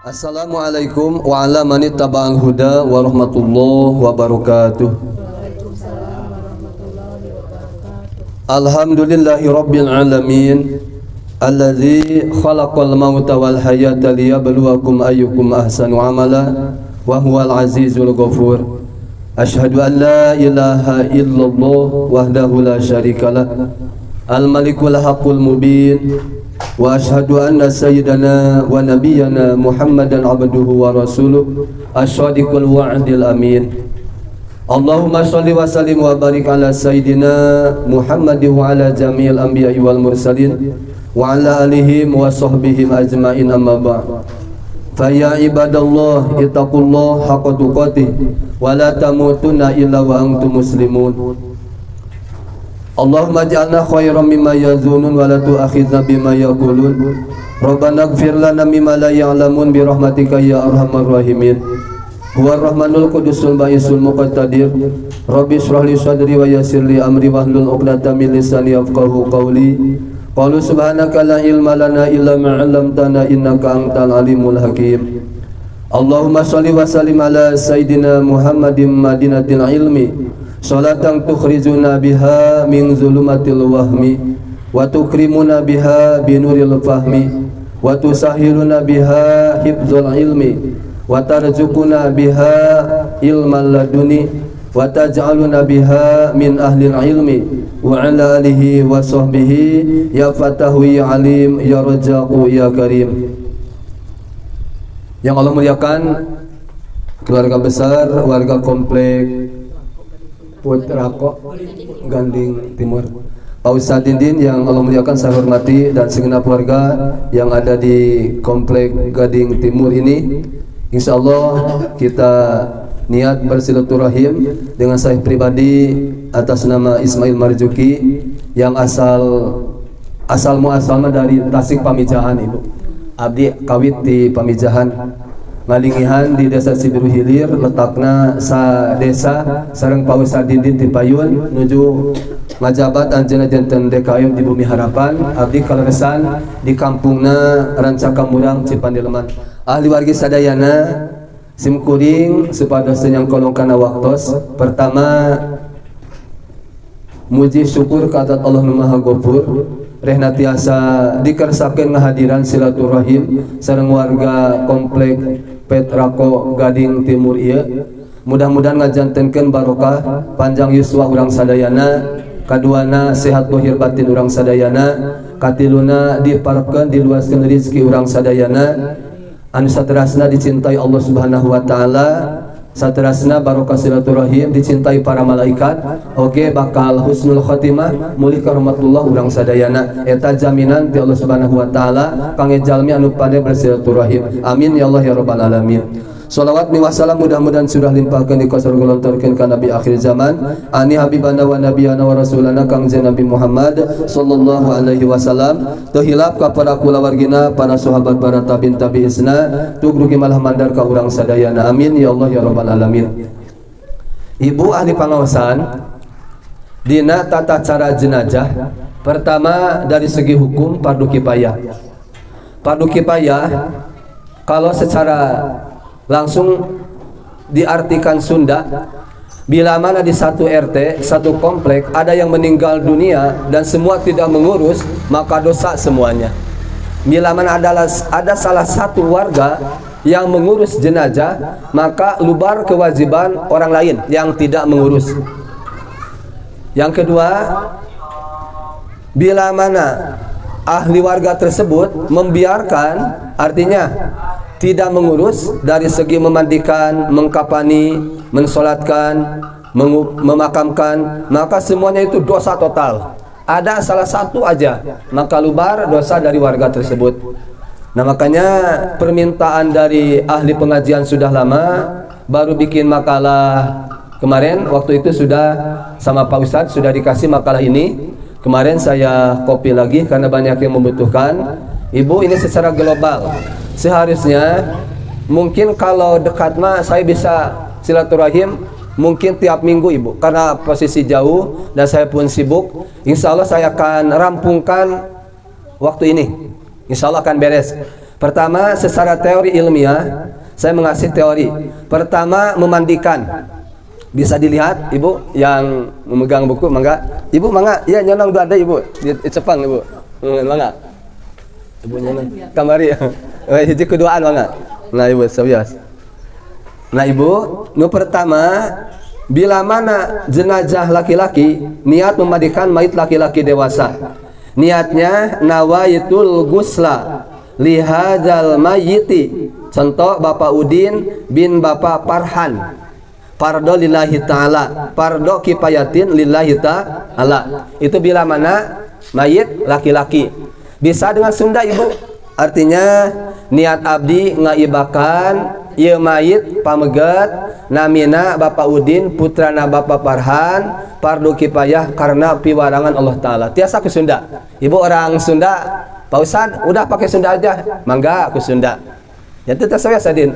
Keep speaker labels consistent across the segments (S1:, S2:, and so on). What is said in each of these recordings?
S1: Assalamualaikum wa ala man ittaba'al huda wa rahmatullahi wa barakatuh. Alhamdulillahi rabbil alamin alladzi khalaqal mauta wal hayata liyabluwakum ayyukum ahsanu amala wa huwal azizul ghafur. Asyhadu an la ilaha illallah wahdahu la syarikalah al malikul haqqul mubin wa asyhadu anna sayyidana wa nabiyyana Muhammadan abduhu wa rasuluh asyadiqul wa'dil amin. Allahumma sholli wa sallim wa barik ala sayyidina Muhammadin wa ala jami'il anbiya'i wal mursalin wa ala alihim wa sahbihim ajma'in amma ba'd. Fa ya ibadallah ittaqullah haqqa tuqatih wa la tamutunna illa wa antum muslimun. Allahumma ij'alna khairan mimma yazunun wa la tu'akhidna bima yaqulun. Rabbana ighfir lana mimma la ya'lamun bi rahmatika ya arhamar rahimin. Huwar rahmanul qudusul ba'isul muqtadir. Rabbi shrah li sadri wa yassir li amri wahlul 'uqdatam min lisani yafqahu qawli. Qalu subhanaka la ilma lana illa ma 'allamtana innaka antal alimul hakim. Allahumma shalli wa sallim ala sayidina Muhammadin madinatil ilmi. Salatan tukhrijuna biha min zulumatil wahmi wa tukrimuna biha binuril fahmi wa tusahhiluna biha hifdzul ilmi wa tarzuquna biha ilman laduni wa taj'aluna biha min ahlil ilmi wa ala alihi wa sahbihi ya fatahu ya alim ya razzaqu ya karim. Yang Allah muliakan keluarga besar warga komplek Putrako Gading Timur, Pak Ustadz Dindin yang Allah muliakan saya hormati, dan segenap warga yang ada di komplek Gading Timur ini. Insya Allah kita niat bersilaturahim dengan saya pribadi atas nama Ismail Marzuki yang asal muasalnya dari Tasik Pamijahan. Ibu abdi kawit di Pamijahan Malingihan di desa Sibiru Hilir, letakna sa desa sareng Pak Ustadz Dindin ti Payun nuju majabat anjeunna janten DKM di Bumi Harapan. Abdi kaleresan di kampungna Rancaka Murang Cipandelman. Ahli wargi sadayana simkuring supados yang kolongkana waktos. Pertama muji syukur ka Allah Nu Maha Ghafur, rehna tiasa dikersakeun ngahadiran silaturahim sareng warga komplek Petrako Gading Timur ieu. Mudah-mudahan ngajantenkeun barokah panjang yuswa urang sadayana, kaduana sehat lahir batin urang sadayana, katiluna diparekeun diluaskeun rezeki urang sadayana, anu saterasna dicintai Allah Subhanahu wa taala, saterasna barokah silaturahim dicintai para malaikat, oge bakal husnul khotimah mulih karahmatullah urang sadayana. Eta jaminan ti Allah Subhanahu wa taala kangge jalmi anu pade bersilaturahim. Amin ya Allah ya rabbal alamin. Shalawat mi wassalam mudah-mudahan surah limpahkeun dikosor golontorkeun ka nabi akhir zaman ani habibana wa nabiyana wa rasulana kangge Nabi Muhammad sallallahu alaihi wasallam. Teu hilap ka para kulawargina, para sahabat, para tabi'in tabi'isna, tugrugi malah mandar ka urang sadayana. Amin ya Allah ya rabbal alamin. Ibu ahli pangaosan dina tata cara jenazah, pertama dari segi hukum fardu kifayah. Fardu kifayah kalau secara langsung diartikan Sunda, bila mana di satu RT, satu komplek ada yang meninggal dunia dan semua tidak mengurus, maka dosa semuanya. Bila mana ada salah satu warga yang mengurus jenazah, maka lubar kewajiban orang lain yang tidak mengurus. Yang kedua, bila mana ahli warga tersebut membiarkan, artinya tidak mengurus dari segi memandikan, mengkapani, mensolatkan, memakamkan, maka semuanya itu dosa total. Ada salah satu aja, maka lubar dosa dari warga tersebut. Nah makanya permintaan dari ahli pengajian sudah lama, baru bikin makalah kemarin. Waktu itu sudah sama Pak Ustadz sudah dikasih makalah ini. Kemarin saya copy lagi karena banyak yang membutuhkan. Ibu, ini secara global. Seharusnya mungkin kalau dekat mah saya bisa silaturahim mungkin tiap minggu Ibu, karena posisi jauh dan saya pun sibuk. Insya Allah saya akan rampungkan waktu ini, insya Allah akan beres. Pertama, secara teori ilmiah, saya mengasih teori. Pertama, memandikan. Bisa dilihat, Ibu yang memegang buku, mangga. Ibu, mangga. Ya, nyolong dua ada, Ibu. Di Jepang, Ibu. Mangga. Ibu nyolong. Kamari. Hiji keduaan, mangga. Nah, Ibu, sabias. Nah, Ibu, pertama, bila mana jenazah laki-laki niat memandikan mayit laki-laki dewasa, niatnya nawaitul gusla lihadzal mayyiti. Contoh Bapak Udin bin Bapak Farhan, fardo lillahi ta'ala, fardo kifayatin lillahi ta'ala. Itu bila mana mayit laki-laki. Bisa dengan Sunda, Ibu, artinya niat abdi ngaibakan ieu mayit pamegat namina Bapak Udin putrana Bapak Farhan fardu kifayah karena piwarangan Allah Ta'ala. Tiasa ke Sunda. Ibu orang Sunda, Pak Ustad udah pakai Sunda aja, mangga ke Sunda. Ya itu saya sadin.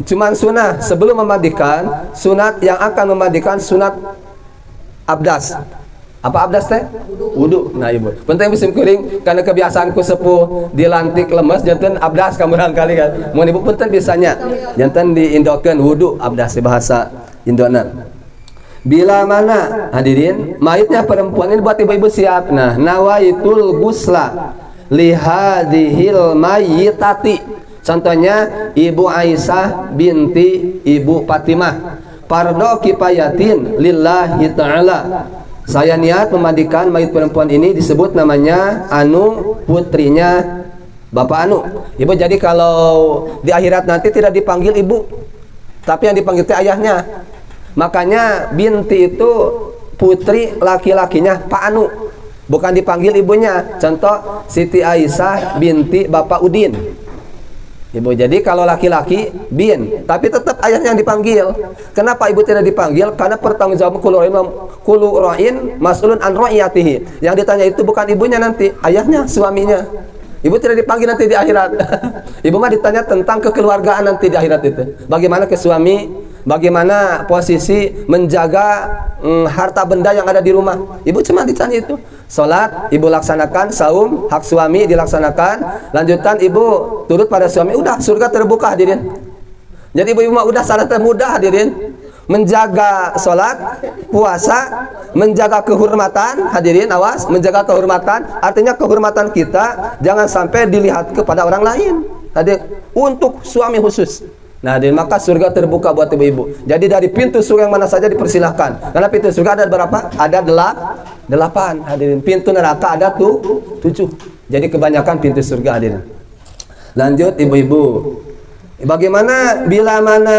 S1: Cuman sunah sebelum memandikan, sunat yang akan memandikan sunat abdas. Apa abdas teh? Wudu. Nah, Ibu. Penting musim kuring karena kebiasaanku sepuh dilantik lemes janten abdas kamurang kali kan. Mun Ibu punten bisanya janten diindokeun wudu abdas di bahasa Indona. Bila mana hadirin mayitnya perempuan ini buat ibu-ibu siap. Nah, nawaitul gusla lihadhil mayyitati. Contohnya Ibu Aisyah binti Ibu Fatimah. Fardo kifayatin lillahi ta'ala. Saya niat memandikan mayit perempuan ini, disebut namanya Anu, putrinya Bapak Anu. Ibu, jadi kalau di akhirat nanti tidak dipanggil ibu, tapi yang dipanggil itu ayahnya. Makanya binti itu putri laki-lakinya Pak Anu, bukan dipanggil ibunya. Contoh Siti Aisyah binti Bapak Udin. Ibu, jadi kalau laki-laki bin, tapi tetap ayahnya yang dipanggil. Kenapa ibu tidak dipanggil? Karena pertanggungjawaban kullu ra'in mas'ulun an ra'iyatihi. Yang ditanya itu bukan ibunya nanti, ayahnya, suaminya. Ibu tidak dipanggil nanti di akhirat. Ibu mah ditanya tentang kekeluargaan nanti di akhirat itu. Bagaimana ke suami, bagaimana posisi menjaga harta benda yang ada di rumah. Ibu cuma ditanya itu. Salat ibu laksanakan, saum hak suami dilaksanakan, lanjutan ibu turut pada suami, udah surga terbuka hadirin. Jadi ibu mah udah syarat termudah hadirin. Menjaga salat, puasa, menjaga kehormatan hadirin, awas, menjaga kehormatan artinya kehormatan kita jangan sampai dilihat kepada orang lain. Hadirin, untuk suami khusus. Nah, maka surga terbuka buat ibu-ibu. Jadi dari pintu surga yang mana saja dipersilahkan. Karena pintu surga ada berapa? Ada 8. Hadirin. Pintu neraka ada 7. Jadi kebanyakan pintu surga hadirin. Lanjut ibu-ibu. Bagaimana bila mana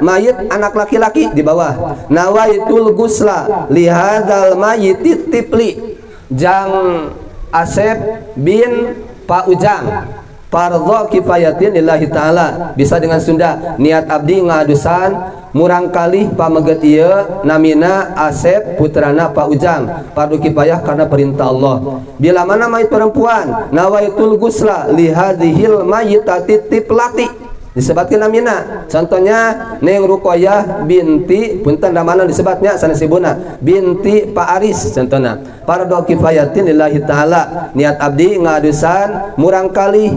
S1: mayit anak laki-laki di bawah? Nawaitul gusla lihadzal mayyiti tipli. Jang Asep bin Pak Ujang. Fardhu kifayatin lillahi ta'ala. Bisa dengan Sunda, niat abdi ngadusan murang kali pameget ieu namina Asep putrana Pak Ujang. Fardhu kifayah karena perintah Allah. Bila mana mayit perempuan, nawaitul gusla li hadhil mayyitati tiplati. Disebutkan namina. Contohnya Neng Ruqayyah binti punten ramana disebutnya sanesibuna binti Pak Aris contohna. Fardhu kifayatin lillahi ta'ala. Niat abdi ngadusan murang kali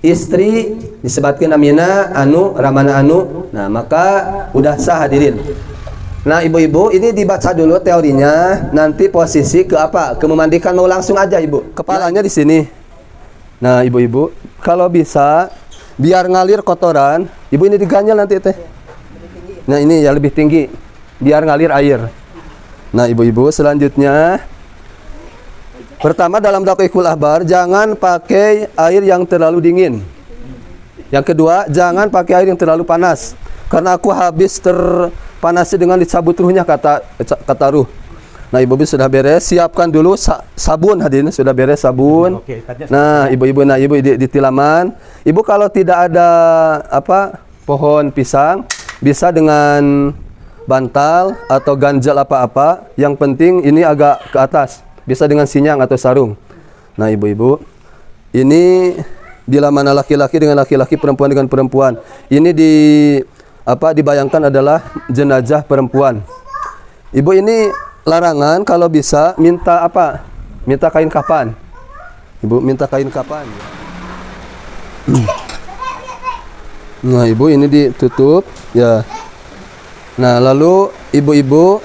S1: istri disebutkan namina Anu ramana Anu. Nah, maka udah sah hadirin. Nah, ibu-ibu ini dibaca dulu teorinya, nanti posisi ke apa? Ke memandikan mau langsung aja, Ibu. Kepalanya di sini. Nah, ibu-ibu, kalau bisa biar ngalir kotoran, ibu ini diganyal nanti teh. Nah, ini ya lebih tinggi, biar ngalir air. Nah, ibu-ibu selanjutnya, pertama dalam daqiqul ahbar jangan pakai air yang terlalu dingin. Yang kedua, jangan pakai air yang terlalu panas, karena aku habis terpanasi dengan dicabut ruhnya, kata ruh. Nah, ibu-ibu sudah beres, siapkan dulu sabun hadirin, sudah beres sabun. Nah, ibu-ibu, nah ibu di tilaman. Ibu kalau tidak ada pohon pisang, bisa dengan bantal atau ganjal apa-apa. Yang penting ini agak ke atas, bisa dengan sinyang atau sarung. Nah, ibu-ibu, ini bila mana laki-laki dengan laki-laki, perempuan dengan perempuan. Ini dibayangkan adalah jenazah perempuan. Ibu ini larangan kalau bisa minta apa? Minta kain kapan. Ibu minta kain kapan. Nah, ibu ini ditutup ya. Nah, lalu ibu-ibu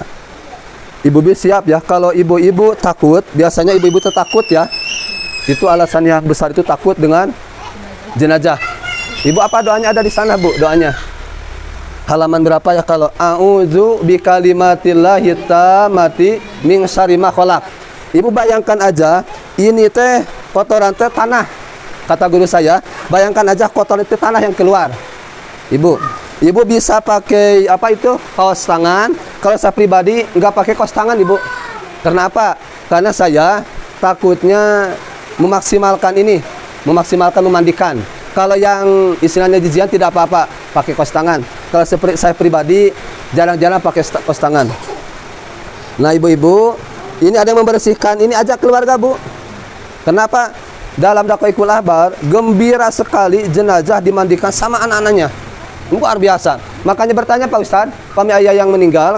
S1: siap ya. Kalau ibu-ibu takut, biasanya ibu-ibu takut ya. Itu alasan yang besar itu takut dengan jenazah. Ibu apa doanya ada di sana, Bu? Doanya. Halaman berapa ya kalau a'udzu bikalimatillahi tammati min syarri ma khalaq. Ibu bayangkan aja, ini teh kotoran teh tanah. Kata guru saya, bayangkan aja kotoran itu tanah yang keluar. Ibu bisa pakai apa itu? Kaos tangan. Kalau saya pribadi nggak pakai kaos tangan, Ibu. Karena apa? Karena saya takutnya memaksimalkan memandikan. Kalau yang istilahnya jijian tidak apa-apa, pakai kaos tangan. Kalau seperti saya pribadi jarang-jarang pakai kaos tangan. Nah, ibu-ibu, ini ada yang membersihkan. Ini ajak keluarga, Bu. Kenapa? Dalam Daqaiqul Ahbar, gembira sekali jenazah dimandikan sama anak-anaknya. Luar biasa. Makanya bertanya Pak Ustadz, kami ayah yang meninggal,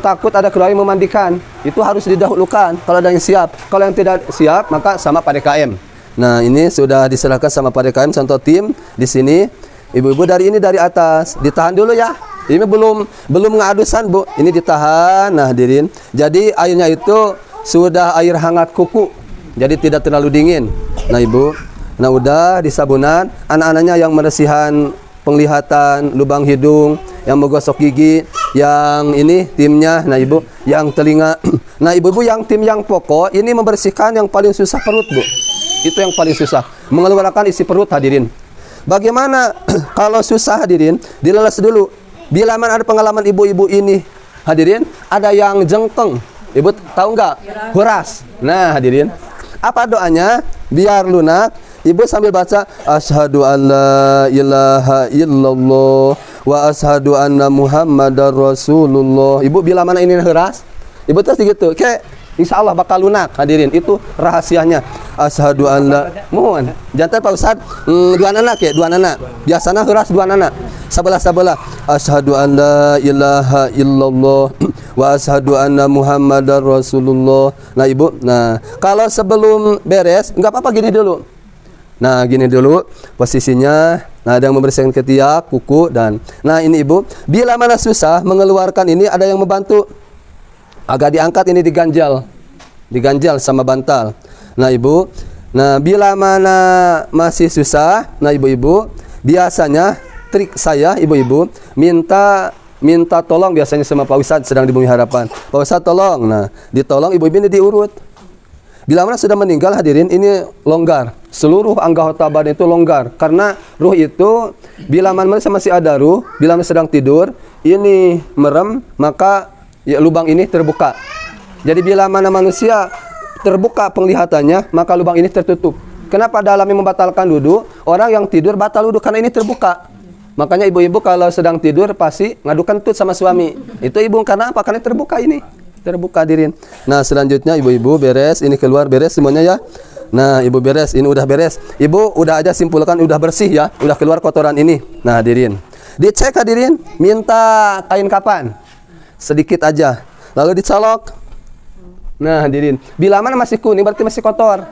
S1: takut ada keluarga yang memandikan. Itu harus didahulukan kalau ada yang siap. Kalau yang tidak siap, maka sama Pak DKM. Nah, ini sudah diserahkan sama Pak DKM contoh tim di sini. Ibu-ibu dari atas, ditahan dulu ya. Ini belum ngadusan, Bu. Ini ditahan. Nah, hadirin. Jadi airnya itu sudah air hangat kuku. Jadi tidak terlalu dingin. Nah, Ibu. Nah, udah di sabunan, anak-anaknya yang meresihan penglihatan, lubang hidung, yang menggosok gigi, yang ini timnya. Nah, Ibu, yang telinga. Nah, ibu-ibu yang tim yang pokok ini membersihkan yang paling susah perut, Bu. Itu yang paling susah, mengeluarkan isi perut, hadirin. Bagaimana kalau susah, hadirin? Dileles dulu. Bila mana ada pengalaman ibu-ibu ini, hadirin, ada yang jengkeng. Ibu tahu nggak? Huras. Nah, hadirin, apa doanya? Biar lunak. Ibu sambil baca asyhadu alla ilaha illallah wa asyhadu anna muhammadar rasulullah. Ibu bila mana ini huras, ibu terus gitu. Kayak insya Allah bakal lunak, hadirin. Itu rahasianya. Asyhadu anna, mohon jantan Pak Ustadz, dua anak. Biasanya huras dua anak. Sabelah. Asyhadu anna ilaha illallah wa asyhadu anna muhammadar rasulullah. Nah, Ibu, nah kalau sebelum beres nggak apa-apa, gini dulu. Nah, gini dulu posisinya. Nah, ada yang membersihkan ketiak, kuku, dan nah ini Ibu, bila mana susah mengeluarkan ini, ada yang membantu. Agak diangkat, ini diganjal sama bantal. Nah, Ibu, nah bila mana masih susah, nah ibu-ibu, biasanya trik saya, ibu-ibu, minta tolong biasanya sama Pak Ustadz sedang di Bumi Harapan. Pak Ustadz tolong. Nah, ditolong, ibu-ibu ini diurut. Bila mana sudah meninggal, hadirin, ini longgar. Seluruh anggota badan itu longgar. Karena ruh itu, bila mana masih ada ruh, bila mana sedang tidur, ini merem, maka ya, lubang ini terbuka. Jadi bila mana manusia terbuka penglihatannya, maka lubang ini tertutup. Kenapa dalamnya membatalkan wudhu? Orang yang tidur batal wudhu karena ini terbuka. Makanya ibu-ibu kalau sedang tidur pasti ngadu kentut sama suami. Itu ibu karena apa? Karena terbuka ini. Terbuka, hadirin. Nah, selanjutnya ibu-ibu beres, ini keluar beres semuanya ya. Nah, ibu beres, ini udah beres. Ibu udah aja simpulkan, udah bersih ya, udah keluar kotoran ini. Nah, hadirin, dicek, hadirin, minta kain kapan sedikit aja, lalu dicolok. Nah, hadirin, bila mana masih kuning berarti masih kotor.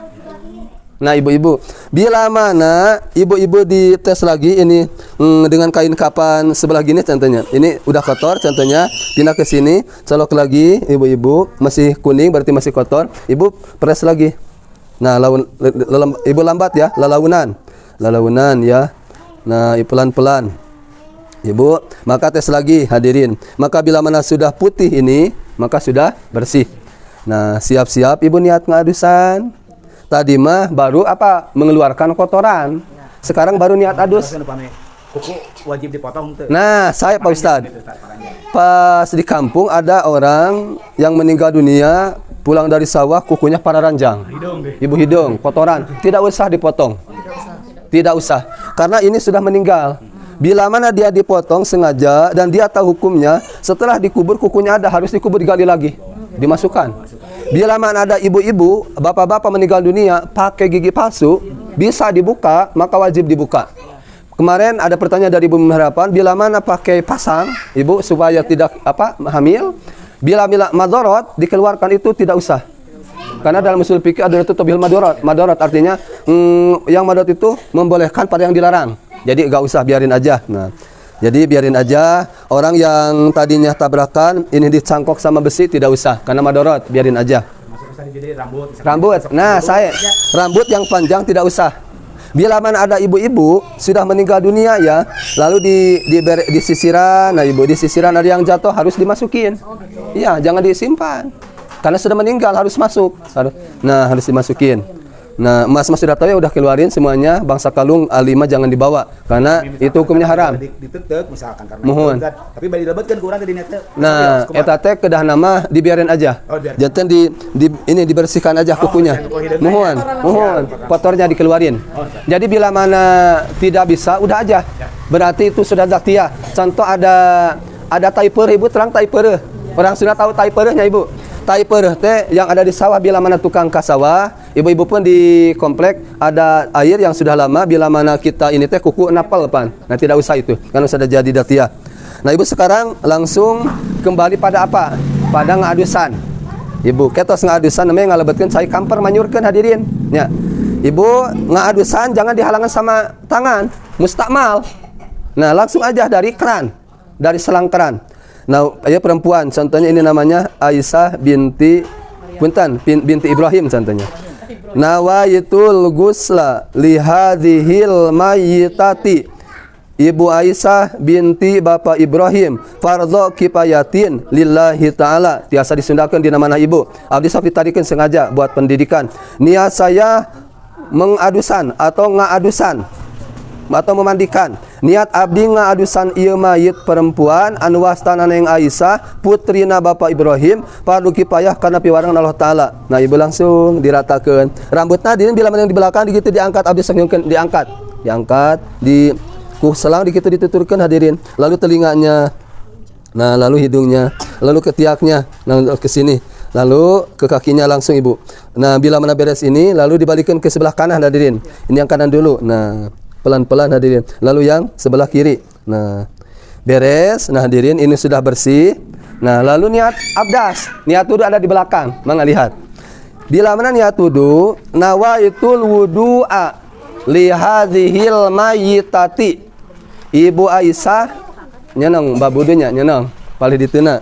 S1: Nah, ibu-ibu, bila mana ibu-ibu dites lagi ini dengan kain kapan sebelah gini contohnya. Ini udah kotor contohnya, pindah ke sini, colok lagi, ibu-ibu, masih kuning berarti masih kotor. Ibu press lagi. Nah, ibu lambat ya, lalaunan ya. Nah, pelan-pelan. Ibu, maka tes lagi, hadirin. Maka bila mana sudah putih ini, maka sudah bersih. Nah, siap-siap ibu niat ngadusan. Tadi mah baru apa? Mengeluarkan kotoran. Sekarang baru niat adus.
S2: Kuku wajib dipotong tuh.
S1: Nah, saya Pak Ustadz, pas di kampung ada orang yang meninggal dunia, pulang dari sawah, kukunya pada ranjang. Ibu hidung, kotoran. Tidak usah dipotong. Tidak usah. Karena ini sudah meninggal. Bila mana dia dipotong sengaja dan dia tahu hukumnya, setelah dikubur kukunya ada, harus dikubur digali lagi. Dimasukkan. Bila mana ada ibu-ibu, bapak-bapak meninggal dunia pakai gigi palsu, bisa dibuka, maka wajib dibuka. Kemarin ada pertanyaan dari Ibu Harapan, bila mana pakai pasang, ibu supaya tidak hamil, bila madorot dikeluarkan itu tidak usah. Karena dalam usul fikih ada tutubil madorot. Madorot artinya yang madorot itu membolehkan pada yang dilarang. Jadi gak usah, biarin aja. Nah, jadi biarin aja. Orang yang tadinya tabrakan ini dicangkok sama besi tidak usah karena madorot, biarin aja.
S2: Masuk tadi jadi rambut.
S1: Rambut. Nah, rambut yang panjang tidak usah. Bila mana ada ibu-ibu sudah meninggal dunia ya, lalu di sisiran, nah ibu di sisiran ada yang jatuh harus dimasukin. Iya, jangan disimpan. Karena sudah meninggal harus masuk. Nah, harus dimasukin. Nah, mas-mas sudah tahu ya, udah keluarin semuanya. Bangsa kalung A5 jangan dibawa karena itu hukumnya haram.
S2: Ditetek misalkan karena
S1: Mohon.
S2: kan. Tapi bari dilebetkeun ku urang teh dina teh.
S1: Nah, eta teh kedah nama dibiarin aja.
S2: Oh, biarin.
S1: Jantan ini dibersihkan aja kukunya. Mohon. Kotornya dikeluarin. Jadi bila mana tidak bisa, udah aja. Berarti itu sudah zaktiah. Contoh ada taiper, ibu terang taiper. Orang sudah tahu taipernya ibu. Taiper teh yang ada di sawah, bila mana tukang kasawah, ibu-ibu pun di komplek ada air yang sudah lama, bila mana kita ini teh kuku napal pan. Nah, tidak usah itu karena sudah jadi datia. Nah, ibu sekarang langsung kembali pada apa? Pada ngadusan. Ibu ketos ngadusan namanya ngalebetkeun cai kamper manyurkeun hadirin. Ya. Ibu ngadusan jangan dihalangan sama tangan, mustakmal. Nah, langsung aja dari keran, dari selang keran. Nah, ya perempuan, contohnya ini namanya Aisyah binti Ibrahim contohnya. Nawaitul ghusla li hadhil mayyitati. Ibu Aisyah binti Bapak Ibrahim fardhu kifayatin lillahi taala. Tiasa disundakeun dina manah ibu. Abdi sok ditarikeun sengaja buat pendidikan. Niat saya mengadusan atau ngaadusan atau memandikan. Niat abdi ngaadusan ieu mayit perempuan anu wastana neng Aisyah putrina Bapak Ibrahim fardu kifayah kana piwarang Allah taala. Nah, ibu langsung diratakeun. Rambutna dina bila mana yang di belakang dikitu diangkat, abdi sengkeun diangkat di selang dikitu dituturkeun hadirin. Lalu telinganya, nah lalu hidungnya, lalu ketiaknya, nah ke sini. Lalu ke kakinya langsung ibu. Nah, bila mana beres ini lalu dibalikkan ke sebelah kanan hadirin. Ini yang kanan dulu. Nah, pelan-pelan hadirin. Lalu yang sebelah kiri. Nah, beres. Nah, hadirin ini sudah bersih. Nah, lalu niat abdas. Niat wudu ada di belakang. Mangga lihat. Bila mana niat wudu, nawaitul wudu'a li hadhil mayyitati. Ibu Aisyah nyenong babudunya nyenong. Palih dituna.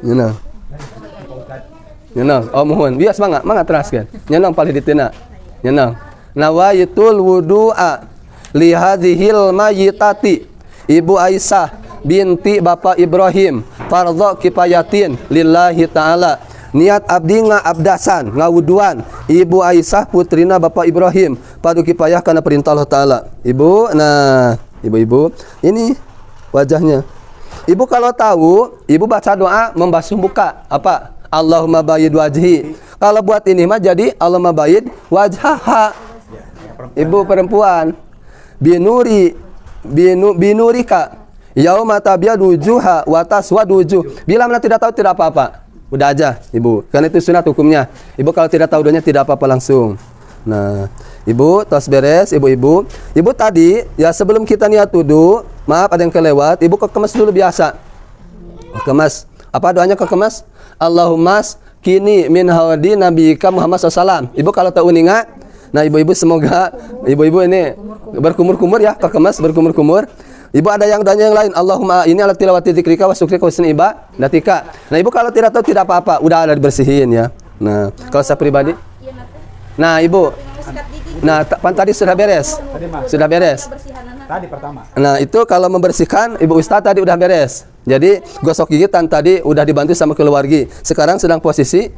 S1: Nyenong. Nyenong. Oh, mohon. Bias mangga teraskeun. Nyenong palih dituna. Nyenong. Nawaitul wudu'a li hadhil mayyitati. Ibu Aisyah binti Bapak Ibrahim fardhu kifayatin lillahi taala. Niat abdi ngaabdasan ngawuduan Ibu Aisyah putrina Bapak Ibrahim fardu kifayah kana perintah Allah taala. Ibu, nah ibu-ibu ini wajahnya. Ibu kalau tahu, ibu baca doa membasuh muka. Apa? Allahumma bayyid wajhi. Kalau buat ini mah jadi Allahumma bayyid wajhaha. Ibu perempuan binurika yauma tabyadu wujuha wa taswadu wujuh. Bila mana tidak tahu tidak apa-apa. Udah aja, ibu. Karena itu sunat hukumnya. Ibu kalau tidak tahu doanya tidak apa-apa langsung. Nah, ibu tos beres, ibu-ibu. Ibu tadi ya sebelum kita niat wudu, maaf ada yang kelewat, ibu kekemas dulu biasa. Kemas. Apa doanya kekemas? Allahumma kini min hawadi nabiyika Muhammad SAW. Ibu kalau tahu uninga, nah ibu-ibu semoga ibu-ibu ini berkumur-kumur ya, kekemas berkumur-kumur. Ibu ada yang doanya yang lain. Allahumma ini ala tilawati dzikrika wa syukrika wa husni ibadatika. Nah, ibu kalau tidak tahu tidak apa-apa, udah ada dibersihin ya. Nah, kalau saya pribadi. Nah, ibu. Nah, tadi sudah beres. Sudah beres.
S2: Tadi pertama.
S1: Nah, itu kalau membersihkan Ibu Ustaz tadi udah beres. Jadi, gosok gigitan tadi udah dibantu sama keluarga. Sekarang sedang posisi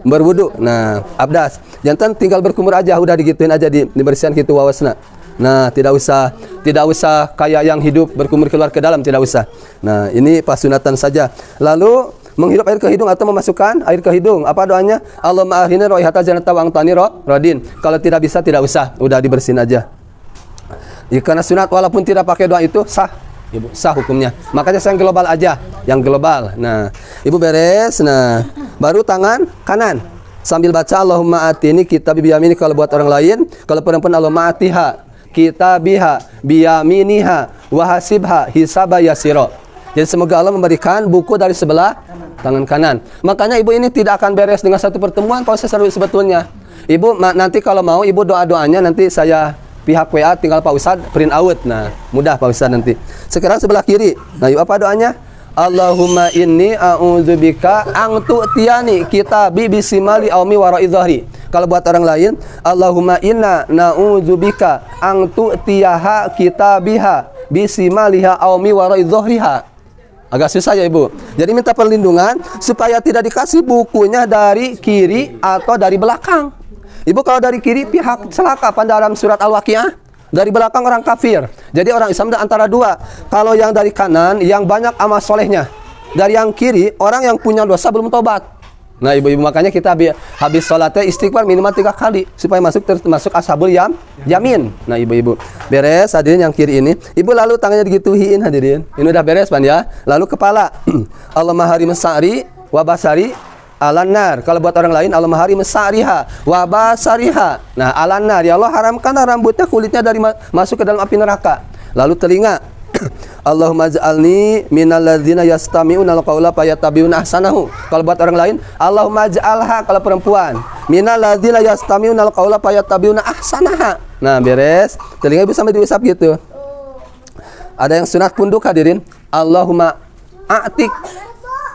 S1: berwudu. Nah, abdas. Jantan tinggal berkumur aja, udah digituin aja dibersihkan gitu wawasna. Nah, tidak usah kayak yang hidup berkumur keluar ke dalam, tidak usah. Nah, ini pas sunatan saja. Lalu menghirup air ke hidung atau memasukkan air ke hidung. Apa doanya? Allahumma akhina raihata jannata wa antani radin. Kalau tidak bisa tidak usah, udah dibersihin aja. Ya, karena sunat walaupun tidak pakai doa itu sah. Ibu, sah hukumnya. Makanya saya yang global aja, yang global. Nah, Ibu beres. Nah, baru tangan kanan sambil baca Allahumma atini kitab biyamini kalau buat orang lain, kalau perempuan Allahumma atiha kitabiha biyaminiha wahasibha hisaba yasiro. Jadi semoga Allah memberikan buku dari sebelah tangan kanan. Makanya ibu ini tidak akan beres dengan satu pertemuan proses sebetulnya. Ibu nanti kalau mau ibu doa-doanya nanti saya pihak WA tinggal Pak Ustadz print out. Nah, mudah Pak Ustadz nanti. Sekarang sebelah kiri. Nah, yuk apa doanya? Allahumma inni a'udzubika ang tu'tiyani kitabi bisimali aumi wara'i dhahri. Kalau buat orang lain, Allahumma inna na'udzubika ang tu'tiyaha kitabiha bisimaliha aumi wara'i dhahriha. Agak susah ya Ibu. Jadi minta perlindungan supaya tidak dikasih bukunya dari kiri atau dari belakang. Ibu kalau dari kiri pihak celaka pada dalam surat Al-Waqiah. Dari belakang orang kafir. Jadi orang Islam ada antara dua. Kalau yang dari kanan, yang banyak amal solehnya. Dari yang kiri, orang yang punya dosa belum tobat. Nah ibu-ibu makanya kita habis sholatnya istighfar minimal 3 kali. Supaya termasuk ashabul yamin. Nah ibu-ibu. Beres hadirin yang kiri ini. Ibu lalu tangannya digituin hadirin. Ini udah beres Pan ya. Lalu kepala. Allahumma harim sa'ri wa basari alanar. Kalau buat orang lain Allahumma harim sa'riha wa basariha. Nah, alanar ya Allah haramkanlah rambutnya kulitnya dari masuk ke dalam api neraka. Lalu telinga. Allahumma ja'alni minal ladzina yastami'una al-qaula fayattabi'una ahsanahu. Kalau buat orang lain Allahumma ja'alha kalau perempuan minal ladzina yastami'una al-qaula fayattabi'una ahsanaha. Nah, beres. Telinga bisa sampai diusap gitu. Ada yang sunat punduk hadirin. Allahumma a'tik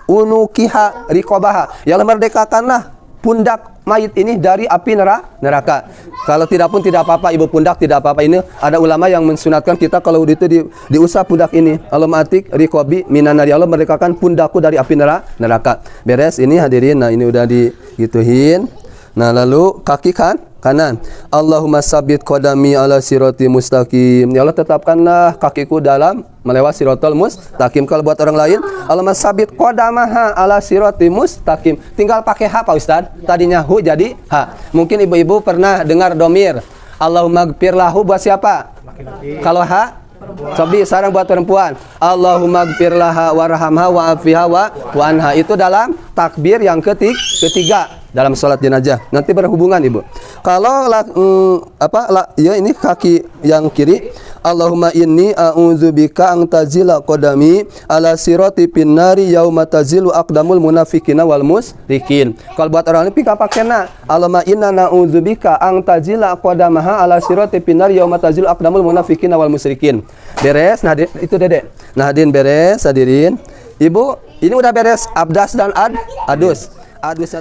S1: unukiha riqabaha. Ya Allah merdekakanlah pundak mayit ini dari api neraka. Kalau tidak pun tidak apa-apa ibu, pundak tidak apa-apa. Ini ada ulama yang mensunatkan kita kalau itu diusap pundak ini. Allahumma atik riqabi minan nar. Ya Allah merdekakan pundakku dari api neraka. Beres ini hadirin. Nah ini udah digituin. Nah lalu kaki kanan. Allahumma sabit qadami ala sirati mustaqim. Ya Allah tetapkanlah kakiku dalam melewati siratal mustaqim. Kalau buat orang lain, Allahumma sabit qadamaha ala sirati mustaqim. Tinggal pakai ha Pak Ustaz. Tadinya hu jadi ha. Mungkin ibu-ibu pernah dengar domir. Allahumma gfir lahu buat siapa?
S2: Laki-laki.
S1: Kalau ha? Sobi, sekarang buat perempuan. Allahumma gfir laha warhamha wa'afiha wa anha. Itu dalam takbir yang ketiga dalam sholat jenazah. Nanti berhubungan ibu. Kalau ya ini kaki yang kiri. Allahumma inni a'udzubika an tazila qadami ala sirati pinnari yauma tazilu aqdamul munafiqina wal musyrikin. Kalau buat orang ini pika pakena. Allahumma inna na'udzubika an tazila qadamaha ala sirati pinnari yauma tazilu aqdamul munafiqina wal musyrikin. Beres. Nah, itu Dedek. Nah, hadirin beres, hadirin. Ibu, ini udah beres abdas dan adus.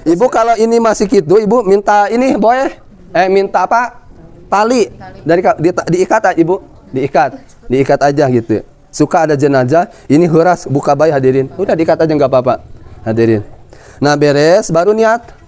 S1: Ibu kalau ini masih gitu, ibu minta ini boleh? Minta apa? Tali. Dari diikat ibu. Diikat aja gitu. Suka ada jenazah, ini huras buka bayi hadirin. Udah diikat aja nggak apa-apa. Hadirin. Nah, beres baru niat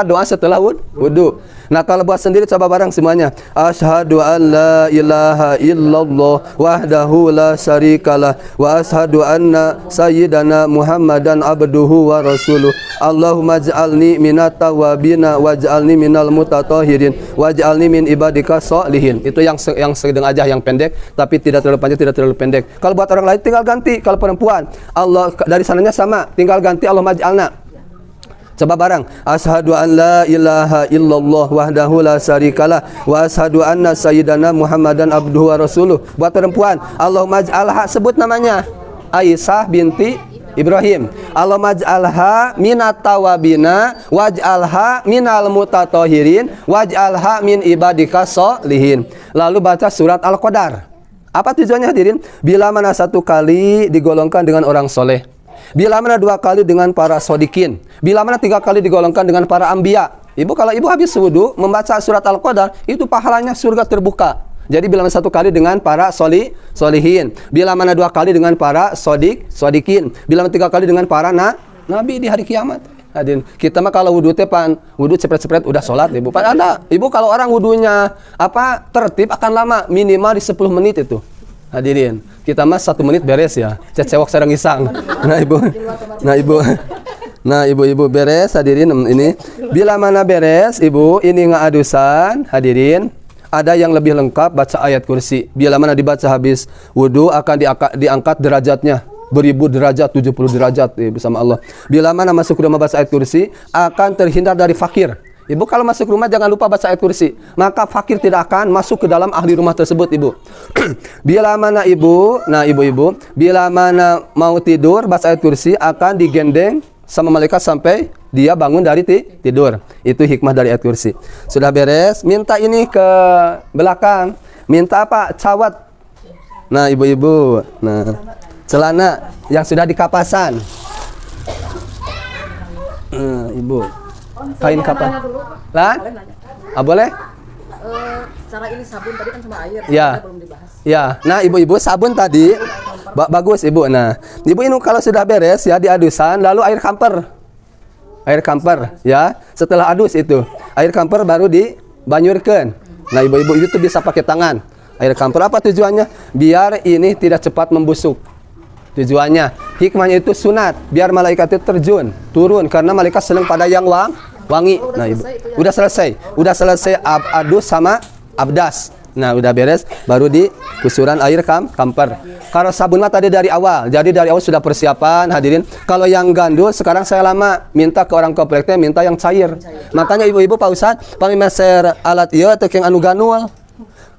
S1: doa setelah wudu. Nah, kalau buat sendiri coba bareng semuanya. Asyhadu an la ilaha illallah wahdahu la syarikalah wa asyhadu anna sayyidana Muhammadan abduhu wa rasuluh. Allahumma ij'alni minat tawabina waj'alni minal mutatahhirin waj'alni min ibadika sholihin. Itu yang sedang aja, yang pendek tapi tidak terlalu panjang, tidak terlalu pendek. Kalau buat orang lain tinggal ganti. Kalau perempuan, Allah dari sananya sama, tinggal ganti Allahumma ij'alna. Coba bareng. Asyhadu an la ilaha illallah wahdahu la syarikalah wa asyhadu anna sayyidana Muhammadan abduhu wa rasuluh. Buat perempuan, Allahumma ij'alha, sebut namanya. Aisyah binti Ibrahim. Allahumma ij'alha minat tawabina waj'alha minal mutatahhirin waj'alha min ibadika sholihin. Lalu baca surat Al-Qadar. Apa tujuannya hadirin? Bila mana 1 kali digolongkan dengan orang soleh, bila mana 2 kali dengan para sodikin, bila mana 3 kali digolongkan dengan para anbiya. Ibu kalau ibu habis wudu membaca surat Al-Qadar, itu pahalanya surga terbuka. Jadi bila mana 1 kali dengan para solihin, bila mana 2 kali dengan para sodikin, bila mana 3 kali dengan para nabi di hari kiamat. Hadirin, kita mah kalau wudu wudu cepet-cepet udah sholat ibu. Ada ibu kalau orang wudunya tertib akan lama, minimal di 10 menit itu. Hadirin, kita mah 1 menit beres ya. Cecewok sareng isang. Nah ibu beres hadirin ini. Bila mana beres ibu ini ngaadusan hadirin. Ada yang lebih lengkap baca ayat kursi. Bila mana dibaca habis wudu akan diangkat derajatnya. Beribu derajat, 70 derajat bersama Allah. Bila mana masuk rumah baca ayat kursi akan terhindar dari fakir. Ibu kalau masuk rumah jangan lupa baca ayat kursi. Maka fakir tidak akan masuk ke dalam ahli rumah tersebut ibu. Bila mana ibu, bila mana mau tidur baca ayat kursi akan digendeng sama malaikat sampai dia bangun dari tidur. Itu hikmah dari ayat kursi. Sudah beres, minta ini ke belakang. minta apa? Cawat. Nah, ibu-ibu. Nah, celana yang sudah dikapasan. Ibu. Kain kapas. Lah? Ah, boleh?
S3: Cara ini sabun tadi kan sama air,
S1: Ya.
S3: belum dibahas.
S1: Ya. Nah, ibu-ibu sabun tadi bagus, Ibu. Nah, Ibu ini kalau sudah beres ya diadusan, lalu air kamper. Air kamper ya. Setelah adus itu, air kamper baru dibanyurkan. Nah, ibu-ibu itu bisa pakai tangan. Air kamper apa tujuannya? Biar ini tidak cepat membusuk. Tujuannya, hikmahnya itu sunat, biar malaikat itu terjun, turun karena malaikat senang pada yang wangi. Nah, ibu, udah selesai adus sama abdas. Nah, udah beres, baru di kusuran air kamper. Kalau sabun mah tadi dari awal, jadi dari awal sudah persiapan hadirin. Kalau yang gandul sekarang saya lama minta ke orang kompleknya minta yang cair. Makanya ibu-ibu Pak Ustad, pami meser alat ieu teu keng anu ganul.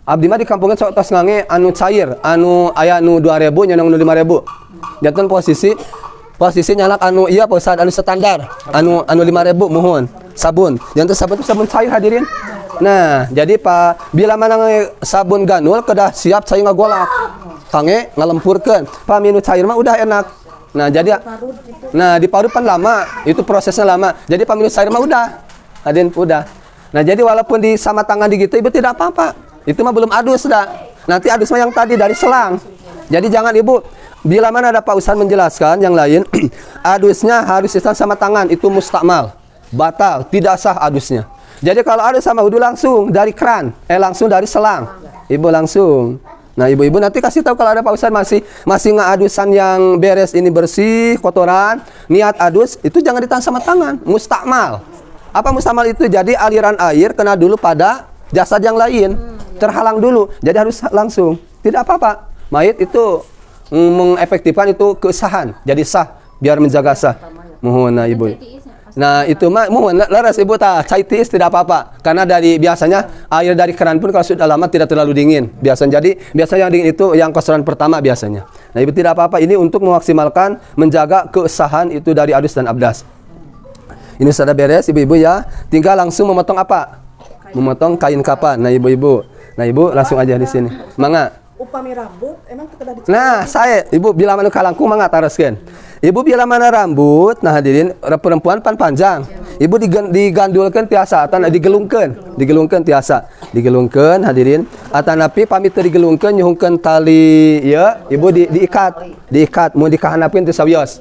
S1: Abdi mah di kampungnya sok tos ngange anu cair, anu aya anu 2000 nya anu 5000. Janten posisi nyalak anu iya Pak Ustad, anu standar, anu 5000 mohon. Sabun. Janten sabun itu sabun cair hadirin. Nah, jadi Pak, bila mana sabun ganul kedah siap saya ngagolak. Kange ngalempurkeun. Pak minum cair mah udah enak. Nah, jadi diparut pan lama, itu prosesnya lama. Jadi Pak minum cair mah udah. Hadirin udah. Nah, jadi walaupun di sama tangan digitu Ibu tidak apa-apa. Itu mah belum adus dah. Nanti adus mah yang tadi dari selang. Jadi jangan Ibu, bila mana ada Pak Ustaz menjelaskan yang lain, adusnya harus sama tangan, itu mustakmal. Batal, tidak sah adusnya. Jadi kalau adus sama wudu langsung dari keran, langsung dari selang. Ibu langsung. Nah, ibu-ibu nanti kasih tahu kalau ada Pak Ustaz masih ngadusan yang beres ini bersih, kotoran, niat adus, itu jangan ditahan sama tangan, mustakmal. Apa mustakmal itu? Jadi aliran air kena dulu pada jasad yang lain, terhalang dulu. Jadi harus langsung. Tidak apa-apa. Mayit itu mengefektifkan itu kesahan. Jadi sah, biar menjaga sah. Mohon nah ibu. Nah itu mah mohon laras ibu cai tiis tidak apa-apa. Karena dari biasanya air dari keran pun kalau sudah lama tidak terlalu dingin. Biasanya yang dingin itu yang kotoran pertama biasanya. Nah ibu tidak apa-apa. Ini untuk memaksimalkan menjaga kesahan itu dari adus dan abdas. Ini sudah beres ibu-ibu ya. Tinggal langsung memotong apa? Memotong kain kapan. Nah ibu-ibu. Nah ibu langsung aja di sini. Mangga.
S3: Upami rambut emang kedah dicari.
S1: Nah, saya ibu bila mana kalangku mangga taraskeun. Ibu bila mana rambut, nah hadirin perempuan pan panjang. Ibu digandulkeun tiasa atau digelungkeun tiasa. Digelungkeun hadirin. Atanapi pamit teu digelungkeun nyuhungkeun tali ya, ibu diikat mun dikahanapkeun teu sawios.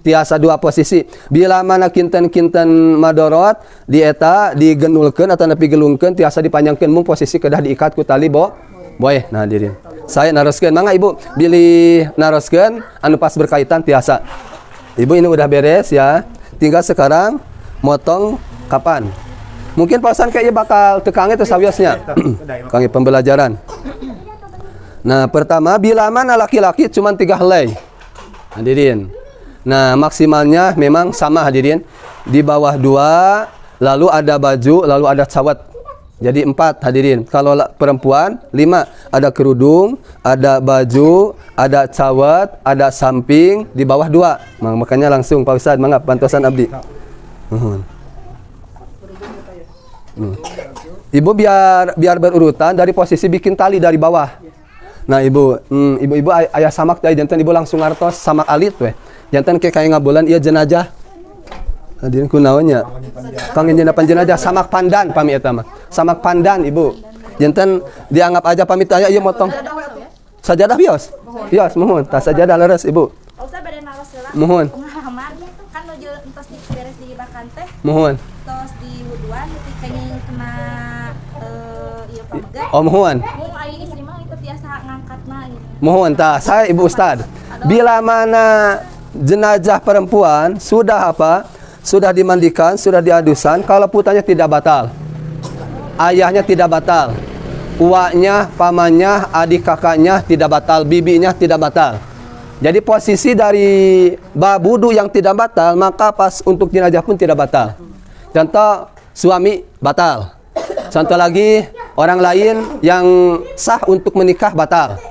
S1: Tiasa dua posisi. Bila mana kinten-kinten madorot di eta digenulkeun atau nepi gelungkeun tiasa dipanjangkeun mung posisi kedah diikat ku tali boy. Nah hadirin. Saya naroskeun mangga ibu bilih naroskeun anu pas berkaitan tiasa. Ibu ini udah beres ya. Tinggal sekarang motong kapan. Mungkin Pak Ustaz kayaknya bakal tekange teh sawiosnya. Kange pembelajaran. Nah, pertama bila mana laki-laki cuma 3 helai. Hadirin. Nah, maksimalnya memang sama hadirin. Di bawah 2, lalu ada baju, lalu ada cawat. Jadi 4 hadirin. Kalau perempuan 5, ada kerudung, ada baju, ada cawat, ada samping, di bawah 2. Makanya langsung Pak Ustaz, mangga pantosan abdi. Ibu biar berurutan dari posisi bikin tali dari bawah. Nah, ibu aya samak teh janten ibu langsung ngartos samak alit we. Janten kayak ngabulan ieu jenazah. Hadirin kunaonnya? Kangge jenazah samak pandan pami eta mah. Samak pandan ibu. Janten dianggap aja pamit aya ieu motong. Sajadah bios. Bios mohon. Tah sajadah leres ibu.
S4: Usah bade naros heula.
S1: Mohon.
S4: Kan nuju entos diberes di bakan teh.
S1: Mohon.
S4: Tos di wuduan kenging kena ieu pamegat.
S1: Oh mohon.
S4: Mung aya istri mah itu biasa ngangkatna ieu.
S1: Mohon tah saya ibu Ustad. Bila mana jenazah perempuan sudah apa? Sudah dimandikan, sudah diadusan, kalau putannya tidak batal. Ayahnya tidak batal. Uaknya, pamannya, adik kakaknya tidak batal, bibinya tidak batal. Jadi posisi dari bab wudu yang tidak batal, maka pas untuk jenazah pun tidak batal. Contoh suami batal. Contoh lagi orang lain yang sah untuk menikah batal.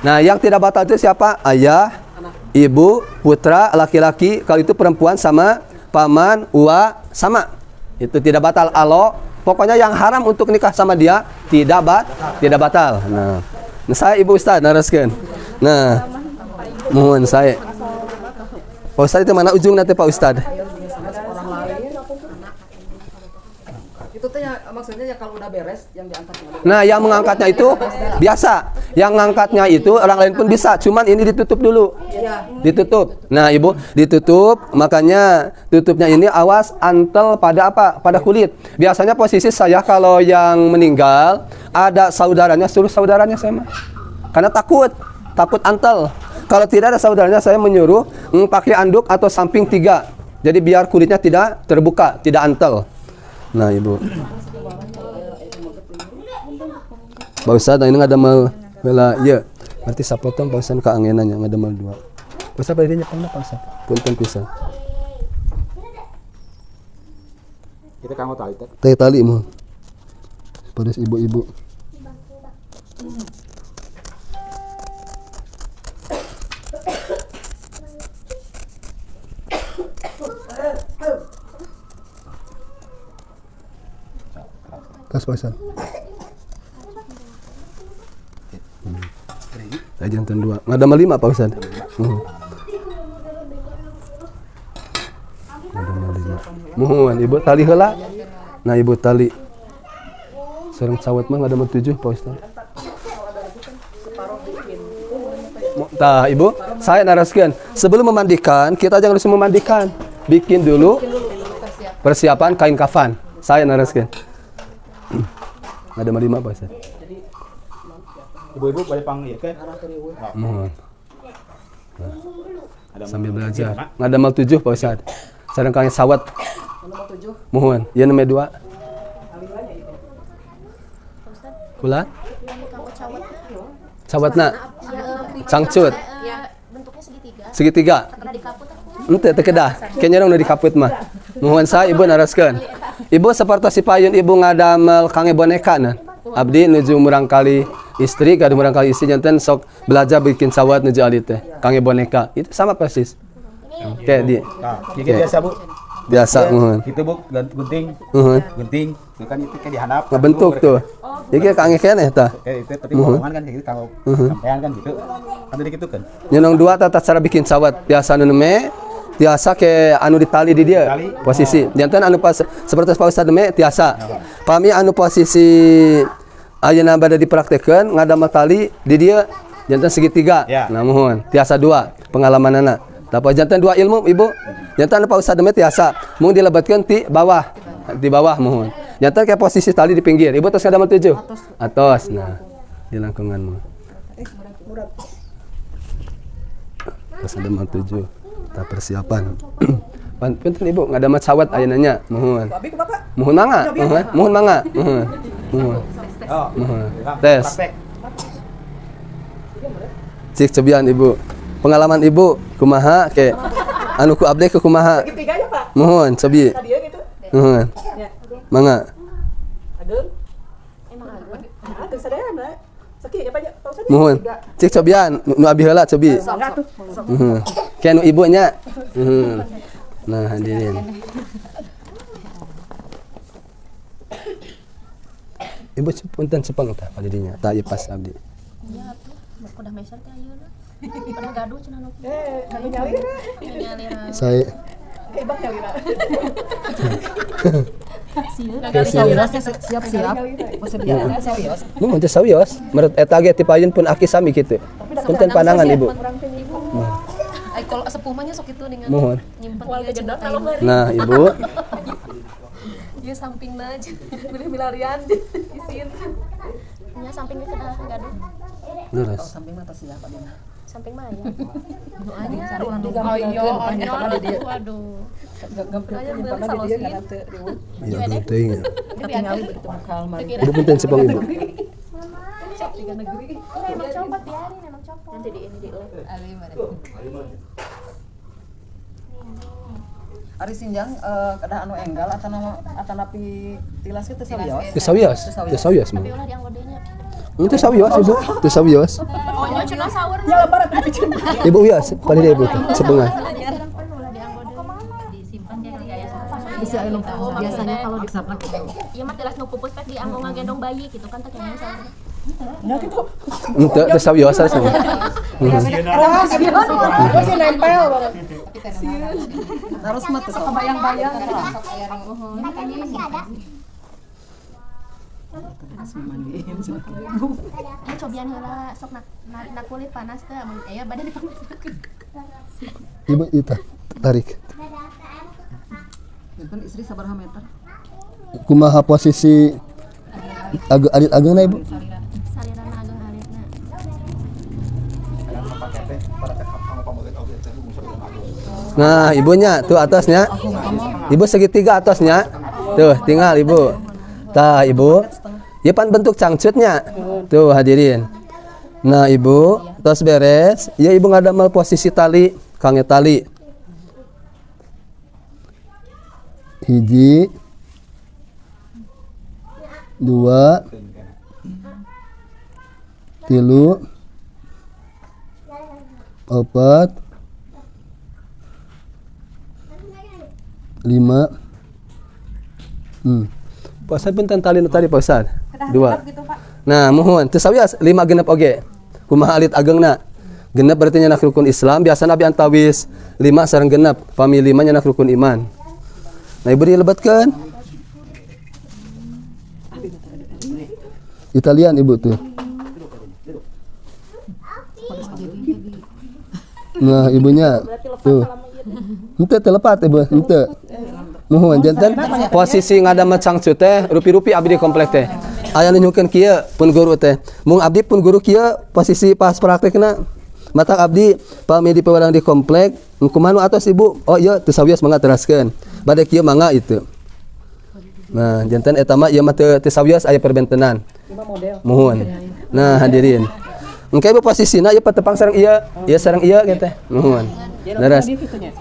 S1: Nah, yang tidak batal itu siapa? Ayah, ibu, putra, laki-laki. Kalau itu perempuan sama paman, uwa sama. Itu tidak batal. Pokoknya yang haram untuk nikah sama dia tidak batal. Nah, saya Ibu Ustaz naraskeun. Nah, mohon saya. Pak Ustaz itu mana ujung nanti Pak Ustaz?
S3: Itu teh maksudnya ya kalau udah beres yang diangkatnya.
S1: Nah, yang mengangkatnya itu biasa. Yang ngangkatnya itu orang lain pun bisa, cuman ini ditutup dulu. Ditutup. Nah, Ibu, ditutup, makanya tutupnya ini awas antel pada apa? Pada kulit. Biasanya posisi saya kalau yang meninggal ada saudaranya, suruh saudaranya saya mah. Karena takut antel. Kalau tidak ada saudaranya saya menyuruh pakai anduk atau samping 3. Jadi biar kulitnya tidak terbuka, tidak antel. Nah, Ibu. Pak Ustaz, ini ada mal bela ya. Berarti sapotong Pak Ustaz keangenannya ada mal 2. Pak Ustaz pada dia pernah Pak Ustaz. Punten pisan.
S2: Kita kanggo tali teh.
S1: Tali mu. Pada ibu-ibu. Kas Pak Ustaz. Jantan 2. Ada mal 5 Pak Ustaz. Mohon Ibu tali heula. Nah, Ibu tali. Sareng sawat mah ada mal 7 Pak Ustaz. Tah, Ibu, saya naraskeun. Sebelum memandikan, kita jangan langsung memandikan. Bikin dulu persiapan kain kafan. Saya naraskeun. Ada mal 5 Pak Ustaz.
S2: Ibu-ibu boleh panggil kan?
S1: Mohon. Sambil belajar. Ada mal 7 Pak Ustaz. Sareng kain sawat. Mohon. Ya nomor 2. Kula? Sawatna. Cangcut.
S4: Ya, bentuknya segitiga.
S1: Segitiga.
S4: Pernah dikaput aku.
S1: Ente teu kedah. Kayaknya dong di kaput mah. Mohon saya Ibu naraskeun. Ibu seperti si payun Ibu ngadamel kange boneka nah. Abdi nuju murang kali istri kadu murang kali istri janten sok belajar bikin sawat nuju ali teh. Kange boneka. Itu sama persis. Oke, di.
S2: Nah, gigi biasa, Bu.
S1: Biasa, mohon.
S2: Itu, Bu, gunting. Gunting. Itu kan itu kan dihandap.
S1: Ngebentuk tuh. Iki kange keneh tah.
S2: Oke, itu tapi potongan kan gitu kalau sampean kan gitu. Kan tadi gitu kan.
S1: Nyenong 2 tata cara bikin sawat. Biasa nu me tiasa ke anu ditali di dia posisi. Jantan anu pas seperti Pak Ustaz me tiasa. Pami anu posisi ayeuna bade dipraktekeun ngadamel tali di dia jantan segitiga. Nah, mohon tiasa 2 pengalamanana. Tapi jantan 2 ilmu Ibu. Jantan Pak Ustaz me tiasa mung dilebatkeun ti bawah. Di bawah mohon. Jantan ke posisi tali di pinggir. Ibu terus ngadamel 7. Atos. Nah, di langkungan mah. Terus ngadamel 7. Tak persiapan. Punten Ibu ngadamel sawat ayeunanya. Mohon. Mohon mangga. Mohon mangga. Mohon. Mohon. Tes. Cik cobian Ibu. Pengalaman Ibu kumaha ke anu ku abdi ke kumaha?
S3: Segitiganya, Pak.
S1: Mohon cobi.
S3: Tadi ya gitu.
S1: Mohon. Mangga.
S3: Adeun.
S4: Emang agak.
S3: Adeun sadayana. Sakinya Pak Ustaz.
S1: Mohon. Cik cobian nu abi heula cobi. Mohon. Ke anu ibunya. Nah, hadirin. Ibu punten cepeng tah padidinya. Tah ieu pas abdi.
S4: Iya tuh, udah meser teh ayeuna. Pada gaduh cenah nu.
S3: Kami nyalir.
S4: Nyaliran.
S1: Saya
S3: Ibak nyalira. Siap-siap. Persediaan serius.
S1: mun teh sawios, menurut eta ge ti payun pun aki sami kitu. Punten pandangan Ibu.
S4: Ai kalau sepuh mah nya sok itu dengan
S1: Mohon.
S4: nyimpen ieu cenah kain.
S1: Nah, Ibu.
S4: Ieu sampingna aja.
S3: Boleh milarian isin.
S4: Nya sampingnya kena gaduh.
S1: Lurus.
S3: Samping mata siapa dia?
S4: Samping mah ya.
S3: Anya cari ulang dulu.
S4: Waduh.
S3: Gampang di dia karena teu riweuh.
S1: Iya, teuing.
S3: Tinggal begitu bakal mari.
S1: Ibu punten cepeng Ibu.
S3: Tiga negeri.
S4: Emang copot biarin, emang copot. Nanti di ini di
S3: Ari sinjang kada anu enggal atau napi tilas teh sawios.
S1: Teu sawios. Teu sawios mah.
S4: Tapi ulah dianggodenya.
S1: Teu sawios Ibu. Teu sawios.
S4: Oh, nya cenah sawer.
S3: Ya lebar atuh dipicen.
S1: Ibu wios, pada dia Ibu. Sepengan.
S4: Ulah dianggode. Disimpan dia di yayasan.
S3: sih anu biasanya kalau di
S4: Iya mah telas nu pupus pek dianggo ngagendong bayi gitu kan teh kayaknya salah.
S1: Ente teu sawios asa.
S3: Masih nempel banget. Harus mah teu bayang-bayang.
S4: Cobian heula sok na kulit panas teh mun aya badan dipanas.
S1: Ibu itu tarik.
S3: Kan istri sabaraha meter?
S1: Kumaha posisi alit-agengna Ibu?
S4: Salirana ageng alitna.
S1: Nah, ibunya tuh atasnya. Ibu segitiga atasnya. Tuh, tinggal Ibu. Tah, Ibu. Ya pan bentuk cangcutnya. Tuh, hadirin. Nah, Ibu, tos beres. Ya Ibu ngadamel posisi tali, kange tali. Hiji, 2, 3, 4, 5. Pak Ustad punten tali nu tadi Pak Ustad. 2. Nah, mohon teu sawias 5 genep oge. Kumaha alit agengna? Genep berarti nyanak rukun Islam, biasa Nabi antawis 5 sareng genep, pami 5 nyanak rukun iman. Nah, Ibu dilebatkeun. Italian Ibu tuh. Nah, ibunya tuh. Henteu telepat Ibu, henteu. Mohon janten posisi ngadamel cangcut teh rupi-rupi abdi di komplek teh. Aya nu nyukeun kieu pun guru teh. Mung abdi pun guru kieu posisi pas praktekna. Mata abdi pami di pewarang di komplek, kumaha nu atos Ibu? Oh iya teu sawios mangga teraskeun. Bade kieu mangga itu. Nah, janten eta mah ieu mah teu sawios aya perbentenan. Mohon. Nah, hadirin. Engke Ibu posisina ieu patepang sareng ieu, ieu sareng ieu kieu teh. Mohon. Leres.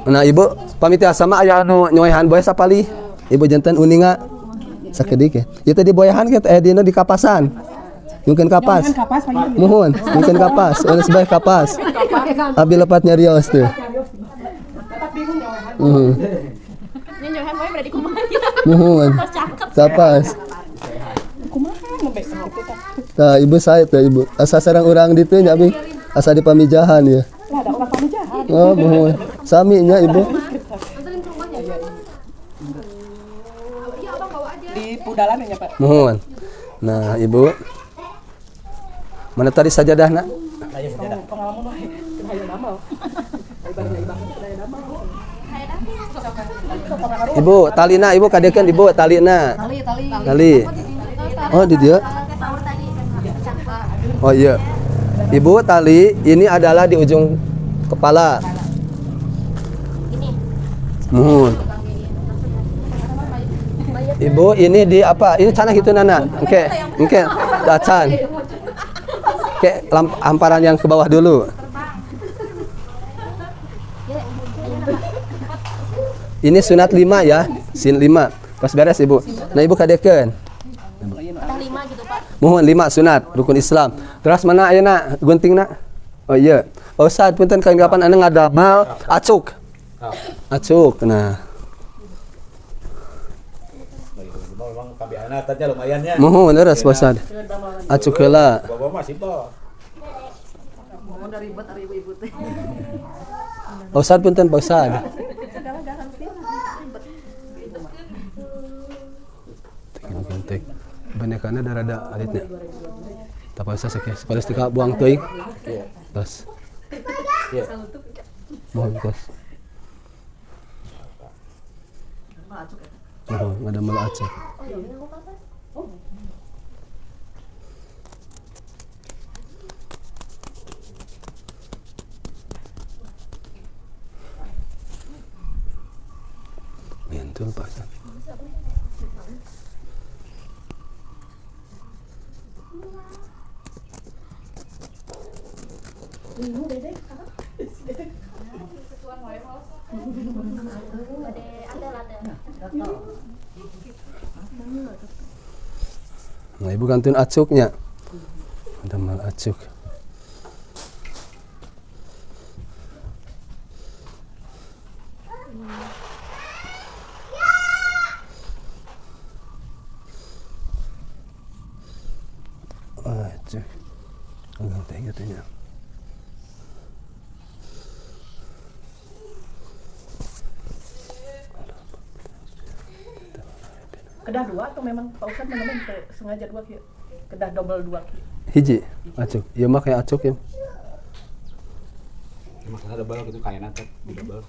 S1: Nah, Ibu pamiti asama aya anu nyoehan boya sapali. Ibu janten uninga sakedik ya. Ieu teh di boyahan kieu teh dina di kapasan. Mungkin kapas. Mohon, mungkin kapas. Oleh sebae kapas. Abi lepat nyarios tuh.
S4: Nyohan bae berarti kumaha.
S1: Mohon. Kapas. Nah, Ibu saya tuh Ibu. Asa sareng urang ditu nya Abi. Asa di pamijahan ya.
S5: Lah, ada orang pamijahan.
S1: Oh, mohon. Sami nya Ibu.
S5: Di Pudalan ya, Pak.
S1: Mohon. Nah, Ibu. Mana tadi sajadahna?
S5: Pengalaman wae. Hayu nama. Ibaratnya
S1: Ibu, talina Ibu kadekeun Ibu talina. Tali. Oh, di dia. Oh iya. Ibu, tali ini adalah di ujung kepala.
S4: Ini.
S1: Mohon. Ibu, ini di apa? Ini cenah kitu nana. Engke dacan. Oke, hamparan yang ke bawah dulu. Ini sunat 5 ya, sin 5. Pas beres Ibu. Nah, Ibu kadekeun.
S4: Tah 5 gitu, Pak.
S1: Mohon 5 sunat rukun Islam. Terus mana ayeuna guntingna? Oh iya. Oh, Ustaz punten kain kapan anu ngadamel acuk. Acuk. Nah.
S2: Memang kabiana tanya lumayan ya.
S1: Mohon leres Pak Ustaz. Acuk heula.
S2: Bawa masih toh.
S3: Mau dari ribet ari ibu-ibu teh.
S1: Pak Ustaz punten Pak Ustaz. Tek. Banyakana da rada alitnya. Tapa Ustaz sakit. Paras tika buang teuing. Tos. Iya. Mohon tos. Oh, ada malah acak. Mentul Pak. Nah, Ibu kantun acuknya. Ada mal acuk. aja. Enggak teh katanya.
S5: Kedah 2 atau memang Pak Ustadz memang sengaja 2 kieu. Kedah double 2 kieu.
S1: Hiji acuk. Ieu mah kayak acuk ya.
S2: Masalah double gitu kayak nanti double.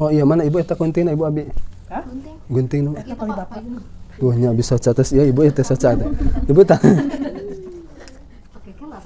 S1: Oh iya mana ibu eta kunting ibu abi.
S5: Hah?
S1: Gunting nu.
S5: Eta kali bapak.
S1: Tuh nya bisa cates ya ibu eta saca teh. Ibu tah.
S4: Pakai kelap.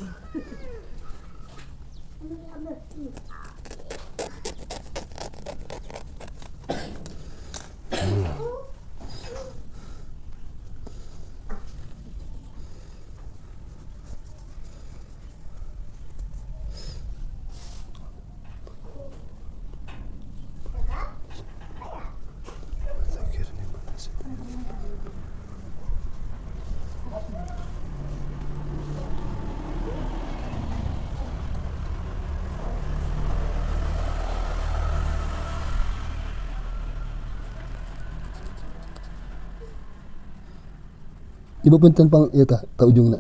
S1: Ibu punten pang ieu tah ka ujungna.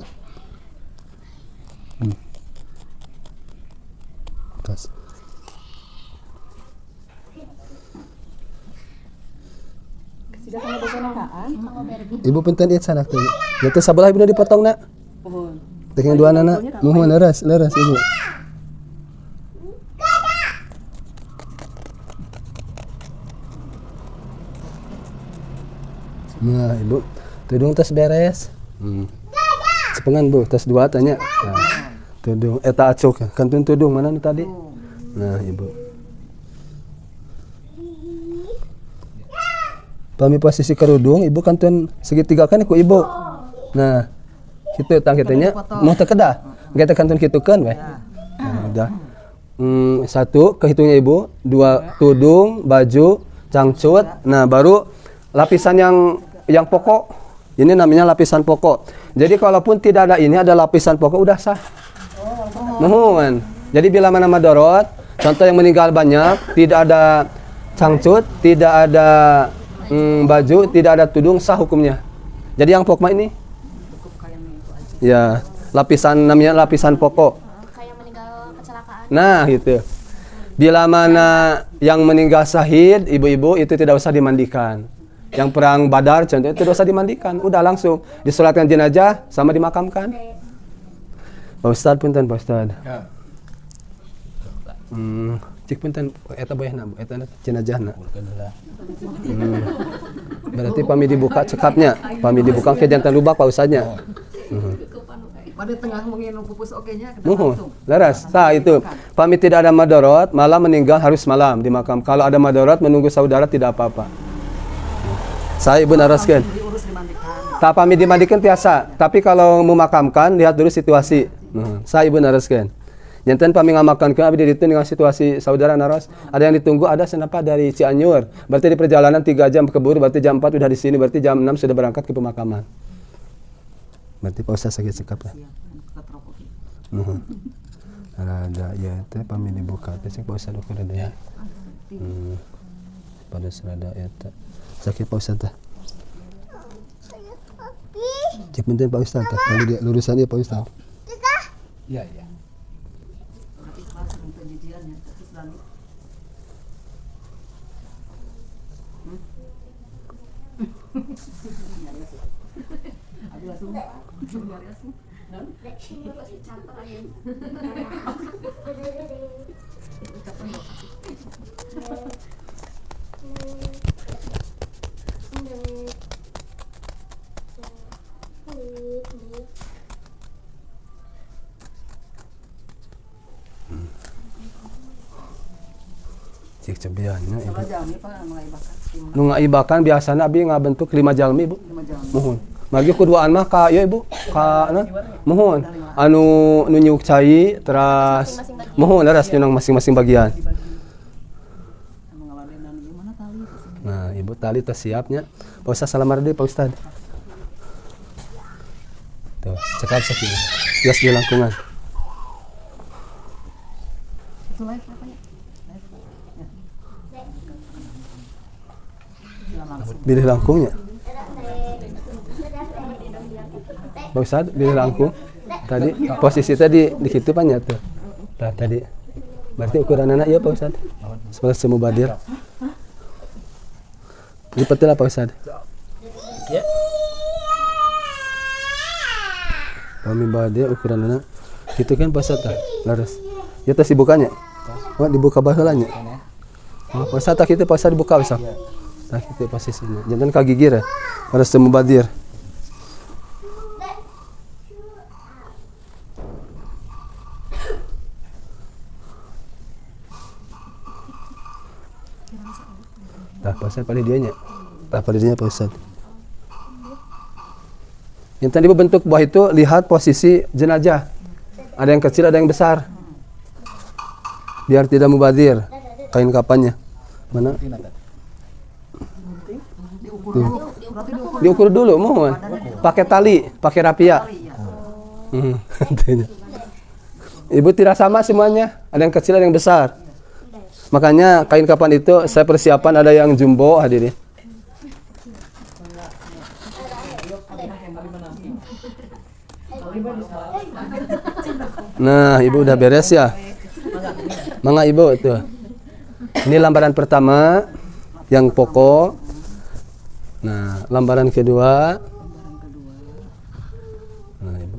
S1: Kas.
S5: Sida kana basa nangkaan.
S1: Ibu punten ieu sanak teh. Ya teh sabelah ibu dipotongna.
S5: Pohon.
S1: Teh yang dua anak. Mohon leres ibu. Nah, ibu. Tudung tes beres. Sepengan bu, tes 2 tanya. Nah, tudung eta acuk. Kantun tudung mana nu tadi? Nah, ibu. Pami posisi kerudung, ibu kantun segitiga kan ku ibu. Nah, kitu tang kitanya mau teu kedah. Kita kantun kitukeun we. Nah, udah. 1 kehitungnya ibu, 2 tudung, baju, cangcut. Nah, baru lapisan yang pokok. Ini namanya lapisan pokok. Jadi kalaupun tidak ada ini, ada lapisan pokok udah sah. Mohon. Jadi bila mana madorot, contoh yang meninggal banyak, tidak ada cangcut, tidak ada baju, tidak ada tudung, sah hukumnya. Jadi yang pokok ini, ya lapisan namanya lapisan pokok.
S4: Kayak meninggal kecelakaan.
S1: Nah gitu. Bila mana yang meninggal syahid, ibu-ibu itu tidak usah dimandikan. Yang perang Badar contohnya tidak usah dimandikan, udah langsung disolatkan jenazah sama dimakamkan. Pak Ustadz punten Pak Ustadz.
S2: Ya.
S1: Cik punten eta boyahna eta jenazahna. Berarti pami dibuka cekapnya, pami dibuka ke jantan lubak Pak Ustadznya.
S3: Pada tengah menginum pupus oke-nya kita
S1: Muhun,
S3: langsung.
S1: laras. Sah itu. Pami tidak ada madorot, malam meninggal harus malam dimakam. Kalau ada madorot menunggu saudara tidak apa-apa. Saya ibu naraskan.
S3: Diurus dimandikan.
S1: Tak pami dimandikan biasa. Tapi kalau memakamkan lihat dulu situasi. Saya ibu naraskan. Jantan pami ngamakan ke abi itu dengan situasi saudara naras. Ada yang ditunggu, ada senapa dari Cianjur. Berarti di perjalanan 3 jam ke Keburu, berarti jam 4 udah di sini, berarti jam 6 sudah berangkat ke pemakaman. Berarti Pak Ustaz sakit sekap ya. Ada ya teh pami dibuka teh Pak Ustaz ukur ada ya. Pada serada ya teh. Sakit Pak Ustaz teh. Cek bentar Pak Ustaz teh. Kalau dia lurusannya Pak Ustaz.
S2: Iya, iya.
S1: Cek cebiannya ibu.
S3: Kalau jalmi Pak mengaibahkan.
S1: Nu ngaibakan biasana abi ngabentuk 5 jalmi ibu. Mohon. Magi kuduaan mah ka ieu ibu, ka na. Mohon. Anu nu nyuk cai teras mohon laras nyunang masing-masing bagian. Nah, ibu tali teh siapnya. Pak Ustaz salamar deui Pak Ustaz. Tuh, cekap sakit. Bias di langkungan.
S3: Itu live apa ya?
S1: Pilih langkungnya. Pak Ustad, pilih langkung. Tadi posisi tadi di situ banyak tuh. Nah, tadi. Berarti ukuran anak ya Pak Ustad. Seperti semu badir. Lipatin lah Pak Ustad.
S2: Ya.
S1: Kami badir ukuran anak. Itu kan Pak Ustad laras. Ya tas dibukanya. Oh, dibuka baheulanya. Oh, Pak Ustad tak kitu Pak Ustad dibuka bisa. Nah, kitu posisinya. Jangan kagigir ya. Harus semu badir. Nah, Pak Ustad pada dianya. Nah, pada dianya Pak Ustad. Yang tadi berbentuk buah itu, lihat posisi jenazah. Ada yang kecil, ada yang besar. Biar tidak mubadir kain kapannya. Mana? Tuh. Diukur dulu, mohon. Pakai tali, pakai rapia. Ibu tidak sama semuanya. Ada yang kecil, ada yang besar. Makanya kain kapan itu saya persiapan ada yang jumbo hadirin. Nah, ibu udah beres ya. Mangga ibu tuh. Ini lambaran pertama yang pokok. Nah, lambaran kedua. Nah, ibu.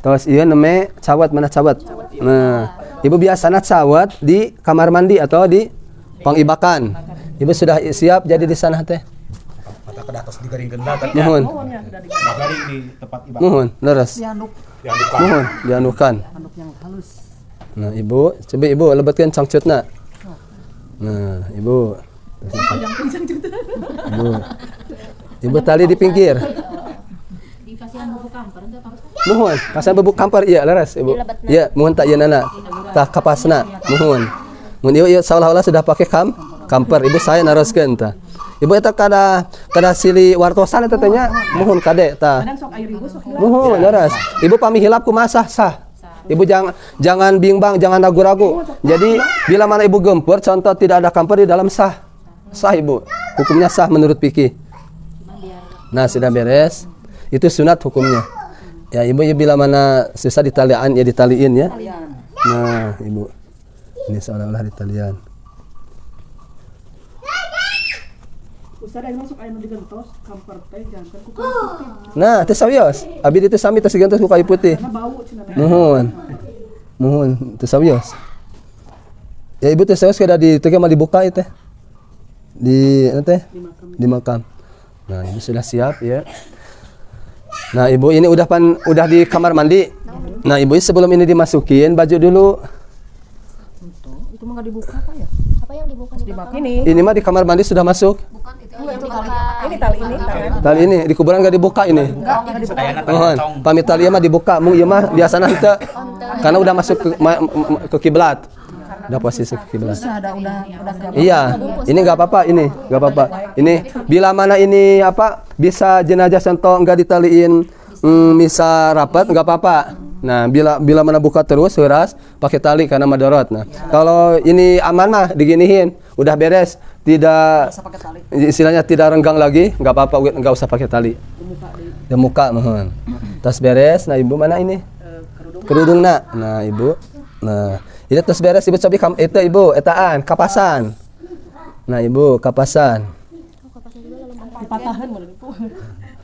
S1: Terus iya neme cawat, mana cawat? Nah, ibu biasanya cawat di kamar mandi atau di pangibakan. Ibu sudah siap jadi di sana teh.
S2: Mata ke atas digaringkeun da kan.
S1: Mohon.
S2: Garing di tempat ibadah.
S1: Mohon, leres. Mohon, dianukan. Nah, ibu, coba ibu lebatkan cangcutna. Nah, ibu. Ibu. Ibu tali di pinggir. Mohon, kasih bubuk kampar iya leres ibu. Iya, mohon tak ieu nana. Tah kapasna, mohon. Mun ieu seolah-olah sudah pakai kampar. Ibu saya naroskeun tah. Ibu eta kada sili wartosan eta teh nya. Mohon kade tah. Mohon leres. Ibu pami hilap kumaha sah. Ibu jangan bimbang, jangan ragu-ragu. Jadi bila mana ibu gempur, contoh tidak ada kampar di dalam sah ibu. Hukumnya sah menurut fikih. Nah, sudah beres. Itu sunat hukumnya. Ya, ibu ya bila mana susah ditalian ya ditaliin ya. Nah, ibu. Ini seolah-olah ditalian.
S5: Ustaz aya masuk aya nu digentos kampar teh jangan ku kayu putih.
S1: Nah, teh sawios. Abi ditu sami teh sigantos ku kayu putih.
S5: Karena bau cenah teh.
S1: Mohon, teh sawios. Ya ibu teh sawios kada di teh mah dibuka teh. Di teh di makam. Nah, ibu sudah siap ya. Nah, ibu ini udah di kamar mandi. Nah, ibu sebelum ini dimasukin baju dulu.
S3: Itu mah enggak dibuka apa ya?
S4: Apa yang dibuka di belakang?
S1: Ini mah di kamar mandi sudah masuk.
S5: Ini tali ini tangan.
S1: Tali ini di kuburan enggak dibuka ini.
S5: Enggak dibuka.
S1: Mohon, pamit tali mah dibuka. Mung ieu mah biasana henteu. Karena udah masuk ke kiblat. Udah posisi ke kiblat.
S3: Udah
S1: Iya, ini enggak apa-apa ini, enggak apa-apa. Ini bila mana ini apa bisa jenazah contoh enggak ditaliin misa rapat enggak apa-apa. Nah, bila mana buka terus heuras pakai tali karena madorot. Nah, kalau ini aman mah diginihin, udah beres, tidak istilahnya tidak renggang lagi, enggak apa-apa, enggak usah pakai tali. Di muka mohon. Tas beres. Nah, ibu mana ini? Kerudungna. Nah, ibu. Nah, ini tas beres ibu cobi itu ibu etaan kapasan. Nah, ibu kapasan.
S5: Dipatahan mun itu.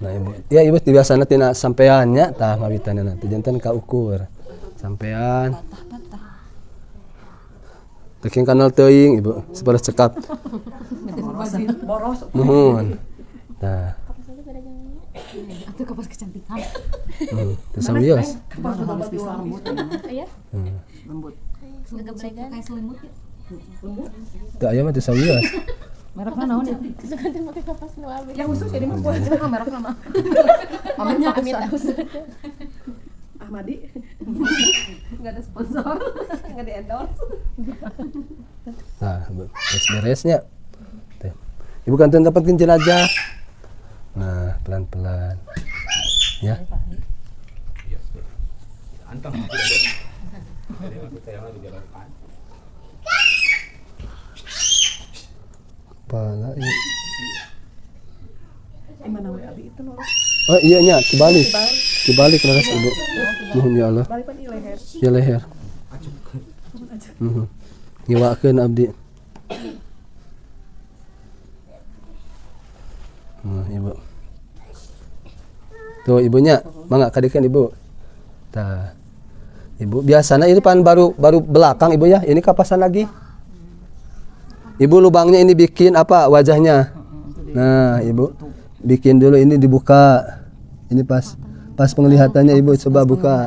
S1: Nah, ibu. Ya, ibu biasana tina sampeannya tah mawitanna nanti janten ka ukur. Sampean. Teking kanal teuing ibu, saperus cekap.
S5: Boros.
S1: Mohon. Nah.
S4: Itu kapas kecantikan.
S1: Terus sawios.
S4: Iya.
S3: lembut.
S4: Gegebregan kayak selimut ya.
S1: Teu aya mah teu sawios.
S3: Merekna naon ya?
S4: Sekarang pakai kapas mual.
S5: Yang khusus jadi mah
S3: Itu merekna mah.
S4: Amit
S5: Ahmadi.
S3: Enggak ada sponsor, enggak di endorse.
S1: Nah, beres-beresnya. Teh. Ibu kanten dapatkeun jenazah. Nah, pelan-pelan. Ya.
S2: Anteng.
S1: Kepala ini.
S5: Gimana we abi itu nurut.
S1: Oh iya nya, kebalik laras ibu. Mohon ya Allah.
S5: Balik pan di leher.
S1: Ya leher. Ngiwakeun abdi. Ibu. Tuh ibunya, mangga kadekeun ibu. Tah. Ibu biasanya ini pan baru belakang ibu ya. Ini kapasan lagi. Ibu lubangnya ini bikin apa wajahnya? Nah, ibu bikin dulu ini dibuka. Ini pas penglihatannya ibu coba buka.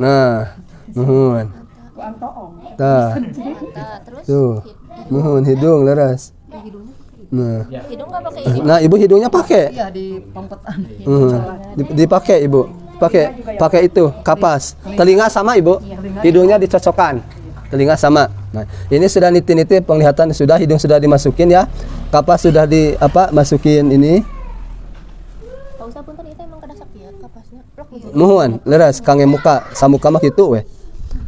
S1: Nah, mohon. Tah. Tuh. Mohon hidung laras. Nah.
S4: Hidung nggak pakai ini.
S1: Nah, ibu hidungnya pakai.
S3: Iya di pempetan.
S1: Dipakai ibu. Pakai itu kapas. Telinga sama ibu. Hidungnya dicocokkan. Telinga sama. Nah, ini sudah niti-niti penglihatan sudah, hidung sudah dimasukin ya. Kapas sudah masukin ini.
S4: Pak Ustaz punten itu emang kada sakit kapasnya.
S1: Mohon leres kange muka, samuka mah kitu we.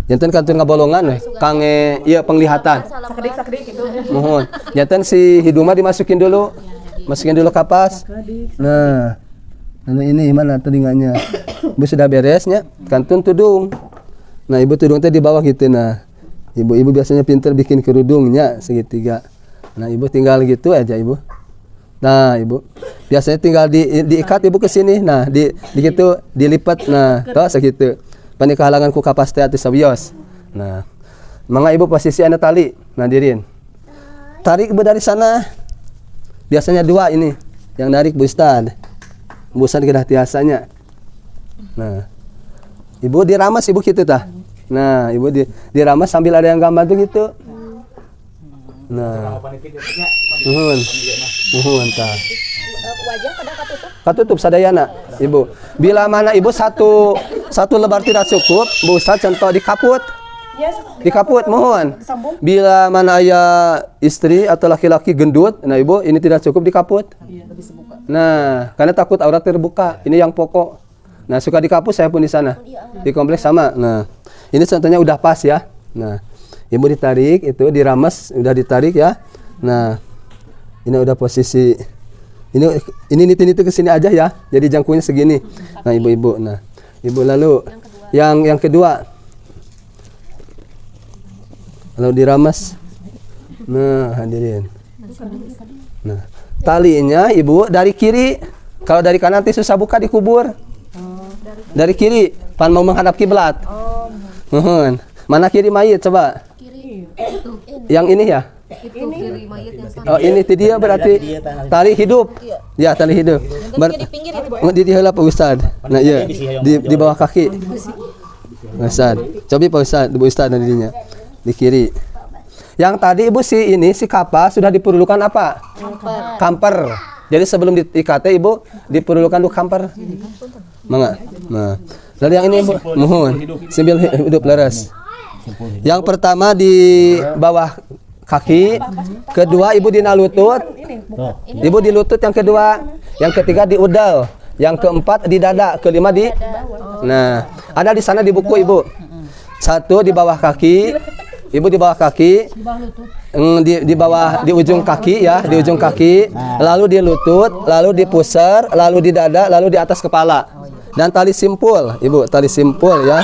S1: Janten kantun ngabolongan we. Kange ieu penglihatan.
S5: Sakedik gitu.
S1: Mohon. Janten si hidung mah dimasukin dulu. Masukin dulu kapas. Nah. Lalu ini mana telinganya? Ibu sudah beresnya. Kantun tudung. Nah, ibu tudung teh di bawah gitu nah. Ibu biasanya pinter bikin kerudungnya segitiga. Nah, ibu tinggal gitu aja ibu. Nah, ibu biasanya tinggal diikat ibu ke sini. Nah, di gitu dilipat. Nah, toh segitu. Pani kehalangan ku kapas teh ati sabios. Nah, mangga ibu posisi ana tali. Nah, dirin. Tarik ibu dari sana. Biasanya dua ini. Yang narik Bu Ustad. Bu Ustad kedah tiasanya. Nah, ibu diramas ibu gitu tah. Nah, ibu diramas sambil ada yang gambar tuh gitu. Nah, mohon tah.
S4: Wajah kadang katutup.
S1: Katutup sadayana, ibu. Bila mana ibu satu lebar tidak cukup, Bu Ustaz contoh dikaput.
S5: Yes.
S1: Dikaput, mohon.
S5: Disambung.
S1: Bila mana ayah istri atau laki-laki gendut, nah ibu ini tidak cukup dikaput. Nah, karena takut aurat terbuka. Ini yang pokok. Nah, suka dikaput saya pun di sana. Di kompleks sama. Nah, ini contohnya udah pas ya. Nah, ibu ditarik itu diramas, udah ditarik ya. Nah, ini udah posisi. Ini niti-niti ke sini aja ya. Jadi jangkungnya segini. Nah, ibu-ibu. Nah, ibu lalu yang kedua. Lalu diramas. Nah, hadirin. Nah, talinya ibu dari kiri. Kalau dari kanan nanti susah buka dikubur. Dari kiri, pan mau menghadap kiblat. Mohon. Mana kiri mayit coba?
S4: Kiri.
S1: Yang ini ya?
S4: Itu kiri mayat yang sana.
S1: Oh, ini dia berarti tali hidup. Ya, tali hidup.
S4: Di pinggir itu.
S1: Di heula Pak Ustad. Nah, iya. Di bawah kaki. Ustad. Coba Pak Ustad, Bu Ustad dan dirinya. Di kiri. Yang tadi Ibu si kapas sudah diperlukan apa? Kamper. Jadi sebelum diikat Ibu diperlukan dulu kamper. Mangga. Nah. Lalu yang ini Ibu, mohon. Sambil hidup laras. Yang pertama di bawah kaki, kedua Ibu dina lutut. Ibu di lutut yang kedua, yang ketiga di udel, yang keempat di dada, kelima di. Nah, ada di sana di buku Ibu. Satu di bawah kaki, Ibu di bawah kaki, di bawah di ujung kaki ya, di ujung kaki, lalu di lutut, lalu di pusar, lalu di dada, lalu di atas kepala. Dan tali simpul, Ibu, tali simpul ya.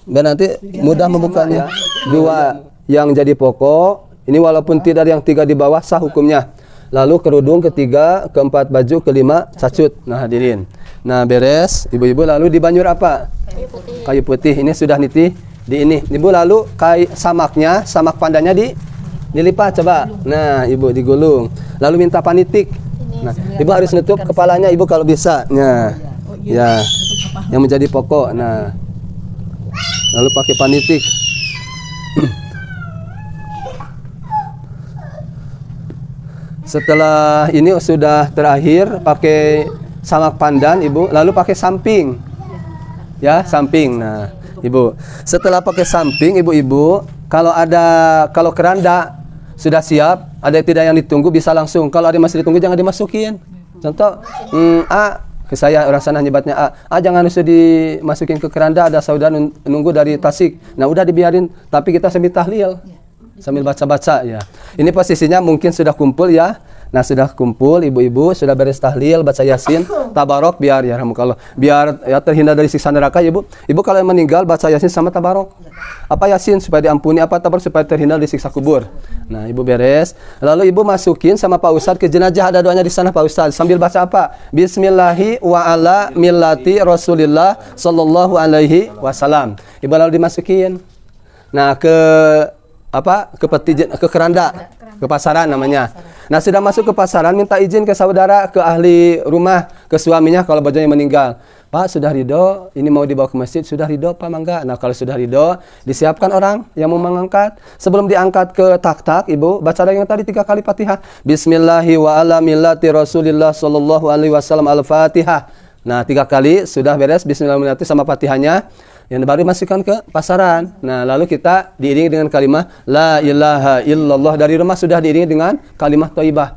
S1: Dan nanti mudah membukanya. Dua yang jadi pokok, ini walaupun tidak ada yang tiga di bawah sah hukumnya. Lalu kerudung ketiga, keempat baju, kelima sacut. Nah, hadirin. Nah, beres, ibu-ibu lalu dibanyur apa? Kayu putih. Ini sudah niti di ini. Ibu lalu samaknya, samak pandannya dilipat coba. Nah, Ibu digulung. Lalu minta panitik. Nah, Ibu harus nutup kepalanya Ibu kalau bisa. Nah, ya. Yang menjadi pokok. Nah. Lalu pakai panitik. Setelah ini sudah terakhir pakai samak pandan Ibu, lalu pakai samping. Ya, samping. Nah, Ibu, setelah pakai samping ibu-ibu, kalau keranda sudah siap, ada tidak yang ditunggu bisa langsung. Kalau ada yang masih ditunggu jangan dimasukin. Contoh, ke saya orang sana nyebatnya jangan usah dimasukin ke keranda, ada saudara nunggu dari Tasik. Nah, udah dibiarin, tapi kita sambil tahlil. Sambil baca-baca ya. Ini posisinya mungkin sudah kumpul ya. Nah, sudah kumpul ibu-ibu, sudah beres tahlil, baca Yasin, tabarok biar ya rahmukallah. Biar ya terhindar dari siksa neraka, Ibu. Ibu kalau meninggal baca Yasin sama tabarok. Apa Yasin supaya diampuni, apa tabarok supaya terhindar dari siksa kubur. Nah, Ibu beres. Lalu Ibu masukin sama Pak Ustadz ke jenazah, ada doanya di sana Pak Ustadz. Sambil baca apa? Bismillahi wa ala millati Rasulillah sallallahu alaihi wasallam. Ibu lalu dimasukin. Nah, ke apa? Ke peti, ke keranda, ke pasaran namanya. Nah, sudah masuk ke pasaran, minta izin ke saudara, ke ahli rumah, ke suaminya kalau bajunya meninggal. Pak, sudah ridho, ini mau dibawa ke masjid, sudah ridho Pak, mangga. Nah, kalau sudah ridho, disiapkan orang yang mau mengangkat. Sebelum diangkat ke tak-tak, Ibu, baca yang tadi 3 kali Fatihah. Bismillahi wa ala millati Rasulillah sallallahu alaihi wasallam al-Fatihah. Nah, 3 kali sudah beres Bismillahirrahmanirrahim sama Fatihahnya. Yang baru masukkan ke pasaran. Nah, lalu kita diiringi dengan kalimat La ilaha illallah. Dari rumah sudah diiringi dengan kalimat thayyibah.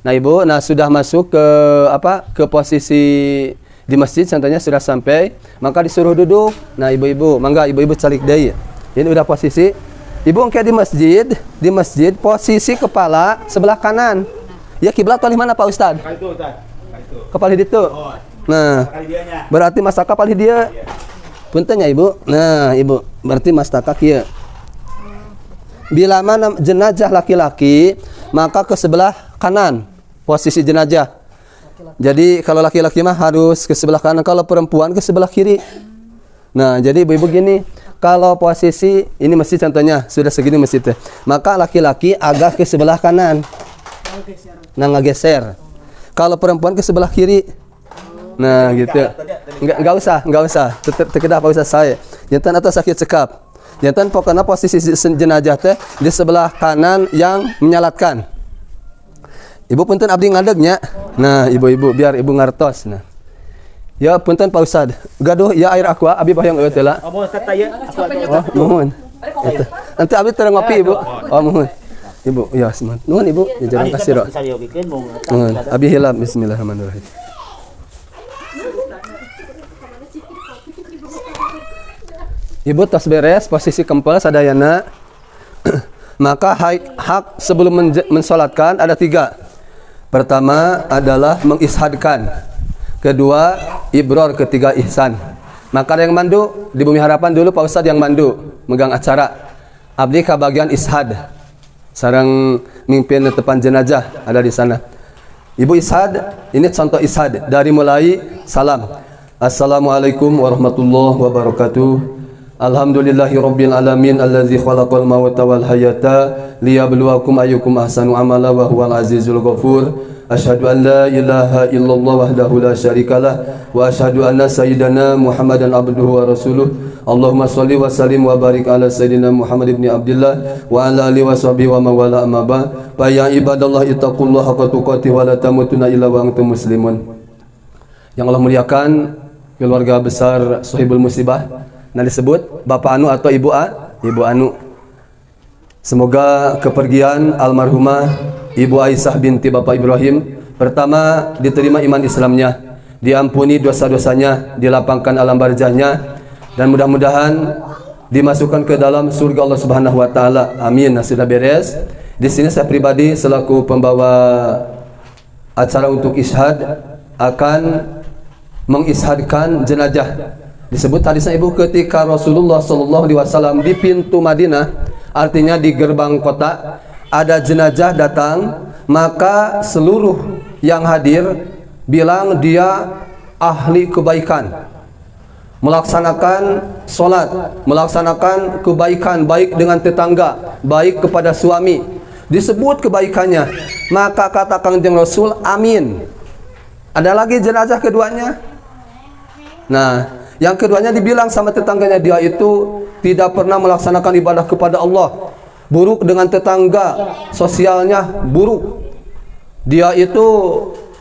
S1: Nah, Ibu, sudah masuk ke ke posisi di masjid, contohnya sudah sampai, maka disuruh duduk. Nah, ibu-ibu, mangga ibu-ibu calik deui. Ini udah posisi. Ibu engke di masjid posisi kepala sebelah kanan. Ya, kiblat paling mana Pak Ustad?
S2: Itu,
S1: Kepala itu. Nah, berarti mastaka paling dia. Punten ya Ibu. Nah, Ibu, berarti mastaka kieu. Bila mana jenazah laki-laki, maka ke sebelah kanan posisi jenazah. Jadi kalau laki-laki mah harus ke sebelah kanan, kalau perempuan ke sebelah kiri. Nah, jadi ibu-ibu gini, kalau posisi ini masjid contohnya sudah segini masjidnya, maka laki-laki agak ke sebelah kanan. Nah, ngegeser. Kalau perempuan ke sebelah kiri. Nah, gitu. Enggak usah. Terkedah Pak Ustaz saya. Jantan atau sakit sekap. Jantan pokoknya posisi jenazah teh di sebelah kanan yang menyalatkan. Ibu punten abdi ngadegnya. Nah, ibu-ibu biar ibu ngartos. Nah. Ya punten Pak Ustad. Gaduh ya air aqua abi bayang eueuh teh lah.
S2: Oh, Ustaz ya.
S1: Oh, mohon. Nanti abi teu ngopi, Ibu. Oh, mohon. Ibu, ya semangat. Nuhun Ibu, ya jarang kasih ro. Mohon. Abi hilap bismillahirrahmanirrahim. Ibu tas beres, posisi kempel sadayana. Maka hak sebelum mensolatkan ada 3. Pertama adalah mengishadkan. Kedua, ibror. Ketiga, ihsan. Maka ada yang mandu, di Bumi Harapan dulu Pak Ustadz yang mandu, megang acara. Abdi ka bagian ishad. Sareng mimpin tepan jenazah ada di sana. Ibu ishad, ini contoh ishad dari mulai salam. Assalamualaikum warahmatullahi wabarakatuh. Alhamdulillahi rabbil alamin allazi khalaqal mauta wal hayata liyabluwakum ayyukum ahsanu amala wa huwal azizul ghafur. Asyhadu an la ilaha illallah wahdahu la syarikalah wa asyhadu anna sayyidana Muhammadan abduhu wa rasuluh. Allahumma shalli wa sallim wa barik ala sayyidina Muhammad ibn Abdullah wa ala alihi wa sahbihi wa man wala amma ba. Fa ya ibadallah ittaqullaha haqqa tuqatih wa la tamutunna illa wa antum muslimun. Yang Allah muliakan keluarga besar Sohibul Musibah. Nah, disebut Bapak Anu atau Ibu Anu. Semoga kepergian almarhumah Ibu Aisyah binti Bapak Ibrahim pertama diterima iman Islamnya, diampuni dosa-dosanya, dilapangkan alam barzahnya, dan mudah-mudahan dimasukkan ke dalam surga Allah Subhanahu wa taala. Amin. Nah, sudah beres. Di sini saya pribadi selaku pembawa acara untuk ishad akan mengishadkan jenazah. Disebut hadisnya Ibu, ketika Rasulullah sallallahu alaihi wasallam di pintu Madinah, artinya di gerbang kota, ada jenazah datang, maka seluruh yang hadir bilang dia ahli kebaikan, melaksanakan sholat, melaksanakan kebaikan, baik dengan tetangga, baik kepada suami, disebut kebaikannya, maka kata Kangjeng Rasul, amin. Ada lagi jenazah keduanya. Nah, yang keduanya dibilang sama tetangganya, dia itu tidak pernah melaksanakan ibadah kepada Allah, buruk dengan tetangga, sosialnya buruk. Dia itu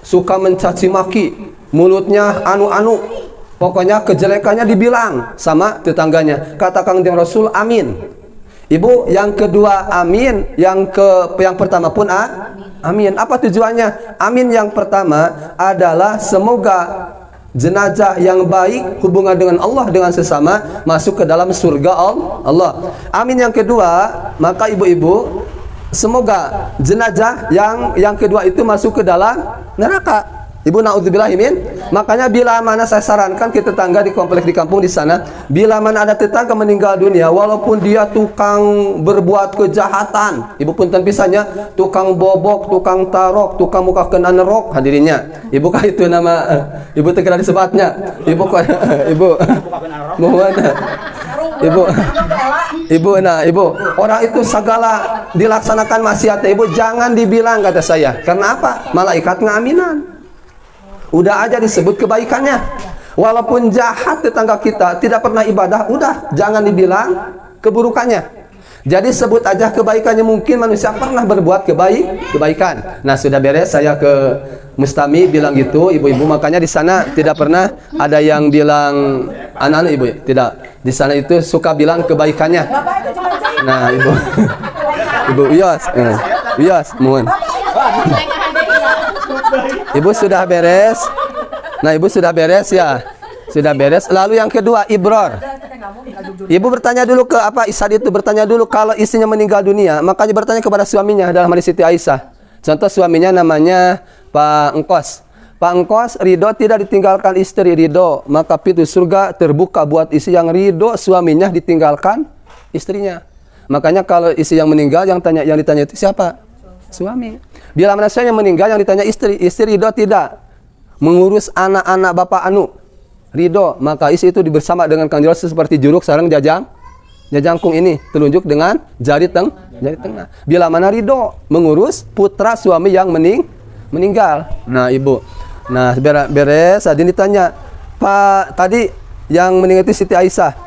S1: suka mencaci maki, mulutnya anu-anu. Pokoknya kejelekannya dibilang sama tetangganya. Kata Kangjeng Rasul, amin. Ibu, yang kedua amin, yang pertama pun amin. Apa tujuannya? Amin yang pertama adalah semoga jenazah yang baik hubungan dengan Allah dengan sesama masuk ke dalam surga Allah. Amin yang kedua, maka ibu-ibu semoga jenazah yang kedua itu masuk ke dalam neraka. Ibu, naudzubillah min. Makanya bila mana saya sarankan ke tetangga di komplek di kampung di sana, bila mana ada tetangga meninggal dunia, walaupun dia tukang berbuat kejahatan, ibu punten pisannya, tukang bobok, tukang tarok, tukang muka kena nerok, hadirinnya. Ibu kah itu nama ibu terkena disebutnya. Ibu kah ibu mohon ibu orang itu segala dilaksanakan maksiatnya, ibu jangan dibilang kata saya. Karena apa? Malaikat ngaminan. Udah aja disebut kebaikannya. Walaupun jahat tetangga kita, tidak pernah ibadah, udah jangan dibilang keburukannya. Jadi sebut aja kebaikannya. Mungkin manusia pernah berbuat kebaikan. Nah, sudah beres saya ke Mustami bilang gitu, ibu-ibu. Makanya di sana tidak pernah ada yang bilang anak-anak ibu, tidak. Di sana itu suka bilang kebaikannya. Nah, ibu. Ibu Iyas, mohon. Ibu sudah beres. Nah, ibu sudah beres ya. Sudah beres. Lalu yang kedua, ibror. Ibu bertanya dulu ke Isad itu bertanya dulu kalau istrinya meninggal dunia, makanya bertanya kepada suaminya dalam hadis Siti Aisyah. Contoh suaminya namanya Pak Engkos. Pak Engkos ridho tidak ditinggalkan istri ridho, maka pintu surga terbuka buat istri yang ridho suaminya ditinggalkan istrinya. Makanya kalau istri yang meninggal yang ditanya itu siapa? Suami. Bila mana suami yang meninggal yang ditanya istri ridho tidak mengurus anak-anak bapak anu ridho, maka istri itu bersama dengan Kang Rasul seperti juruk sareng jajangkung ini telunjuk dengan jari tengah. Bila mana ridho mengurus putra suami yang meninggal. Nah, ibu. Nah, beres adin ditanya, Pak tadi yang meninggal itu Siti Aisyah.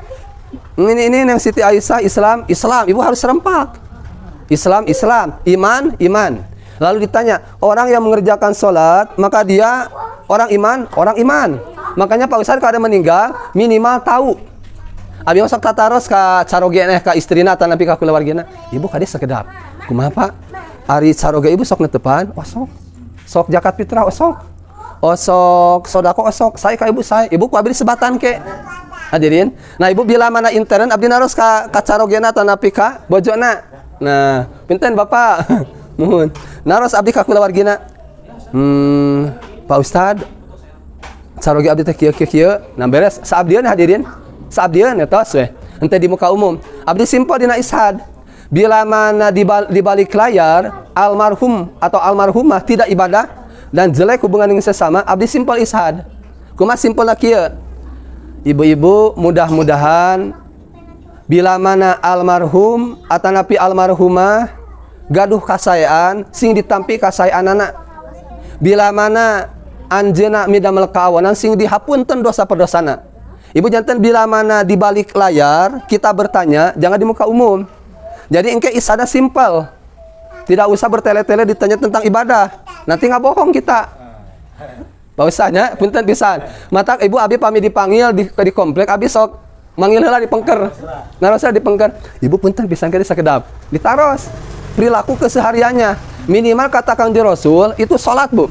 S1: Ini yang Siti Aisyah Islam. Ibu harus serempak. Islam, iman. Lalu ditanya, orang yang mengerjakan sholat, maka dia orang iman. Makanya Pak Ustadz kalau ada meninggal, minimal tahu. Abi masuk tataros ka carogena ka istrina atau napi ka keluargana. Ibu kade sekedap. Kumaha Pak? Ari caroge ibu sok netepan, sok zakat fitrah sok sodako sok. Saya ka ibu saya. Ibu ku abdi sebatan ke. Hadirin. Nah, ibu bila mana intern abdi naros ka carogena atau napi ka bojona. Nah, pinten Bapak. Mohon. Naros abdi ka keluargana. Pak Ustad. Sarogi abdi teh kieu. Nah, beres saabdieun hadirin. Saabdieun ya tos we. Henteu di muka umum. Abdi simpel dina ishad. Bila mana di balik layar almarhum atau almarhumah tidak ibadah dan jelek hubungan dengan sesama, abdi simpel ishad. Kumaha simpelna kieu? Ibu-ibu mudah-mudahan bila mana almarhum atanapi almarhumah gaduh kasayaan sing ditampi kasayaan anak. Bila mana anjeuna midamel kaawanan sing dihapunten dosa perdosana. Ibu jantan bila mana di balik layar kita bertanya, jangan di muka umum. Jadi engke isada simpel. Tidak usah bertele-tele ditanya tentang ibadah. Nanti nggak bohong kita. Pak Ustaznya punten pisan. Mata ibu abi pami dipanggil di komplek abi sok manggil heula di pengker. Narosna di pengker. Ibu punten pisan ke sakedap. Ditaros. Perilaku kesehariannya. Minimal kata Kang Rasul itu salat, Bu.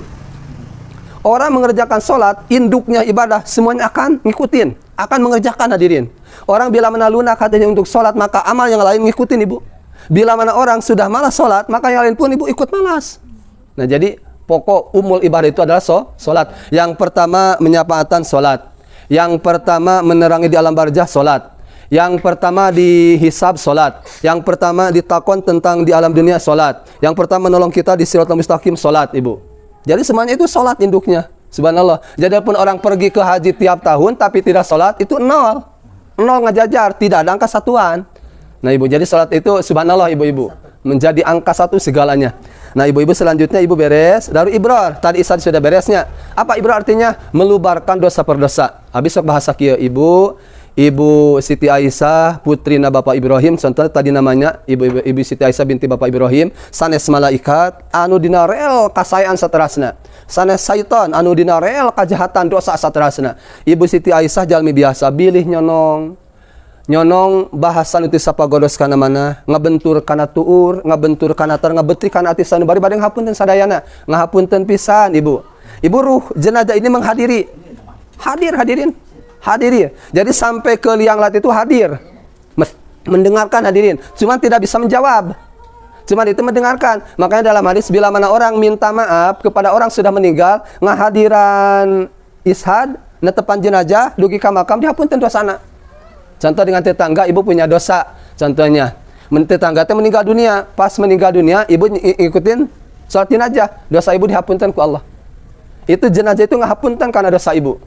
S1: Orang mengerjakan salat, induknya ibadah, semuanya akan ngikutin, akan mengerjakan hadirin. Orang bila mana lunak hatinya untuk salat, maka amal yang lain ngikutin ibu. Bila mana orang sudah malas salat, maka yang lain pun ibu ikut malas. Nah, jadi pokok umul ibadah itu adalah salat. Yang pertama menyapa adzan salat. Yang pertama menerangi di alam barzah salat. Yang pertama dihisab salat. Yang pertama ditakon tentang di alam dunia salat. Yang pertama menolong kita di siratal mustaqim salat, ibu. Jadi semuanya itu salat induknya. Subhanallah. Jadi pun orang pergi ke haji tiap tahun tapi tidak salat, itu nol. Nol ngajajar, tidak ada angka satuan. Nah, ibu, jadi salat itu subhanallah ibu-ibu. Menjadi angka satu segalanya. Nah, ibu-ibu selanjutnya ibu beres. Lalu ibror. Tadi isad sudah beresnya. Apa ibror artinya? Melubarkan dosa per dosa. Habis bahasa kieu ibu. Ibu Siti Aisyah putrina Bapak Ibrahim, contohnya tadi namanya Ibu Siti Aisyah binti Bapak Ibrahim, sanes malaikat anu dina rel kasayaan saterasna, sanes syaitan anu dina rel kajahatan dosa saterasna. Ibu Siti Aisyah jalmi biasa bilih nyonong bahasan itu sapagodos kana mana, ngabentur kana tuur, ngabentur kana tar, ngabetri kana ati sanu bari bade ngahapunten sadayana, ngahapunten pisan ibu. Ibu ruh jenazah ini menghadiri. Hadirin. Jadi sampai ke liang lat itu hadir. Mendengarkan hadirin. Cuma tidak bisa menjawab. Cuman itu mendengarkan. Makanya dalam hadis bila mana orang minta maaf kepada orang sudah meninggal, ngahadiran ishad, netepan jenazah, dugi ka makam, dihapunten dosana. Contoh dengan tetangga, ibu punya dosa. Contohnya, tetangga teh meninggal dunia. Pas meninggal dunia, ibu ngikutin salat jenazah, dosa ibu dihapunten ku Allah. Itu jenazah itu ngahapunten karena dosa ibu.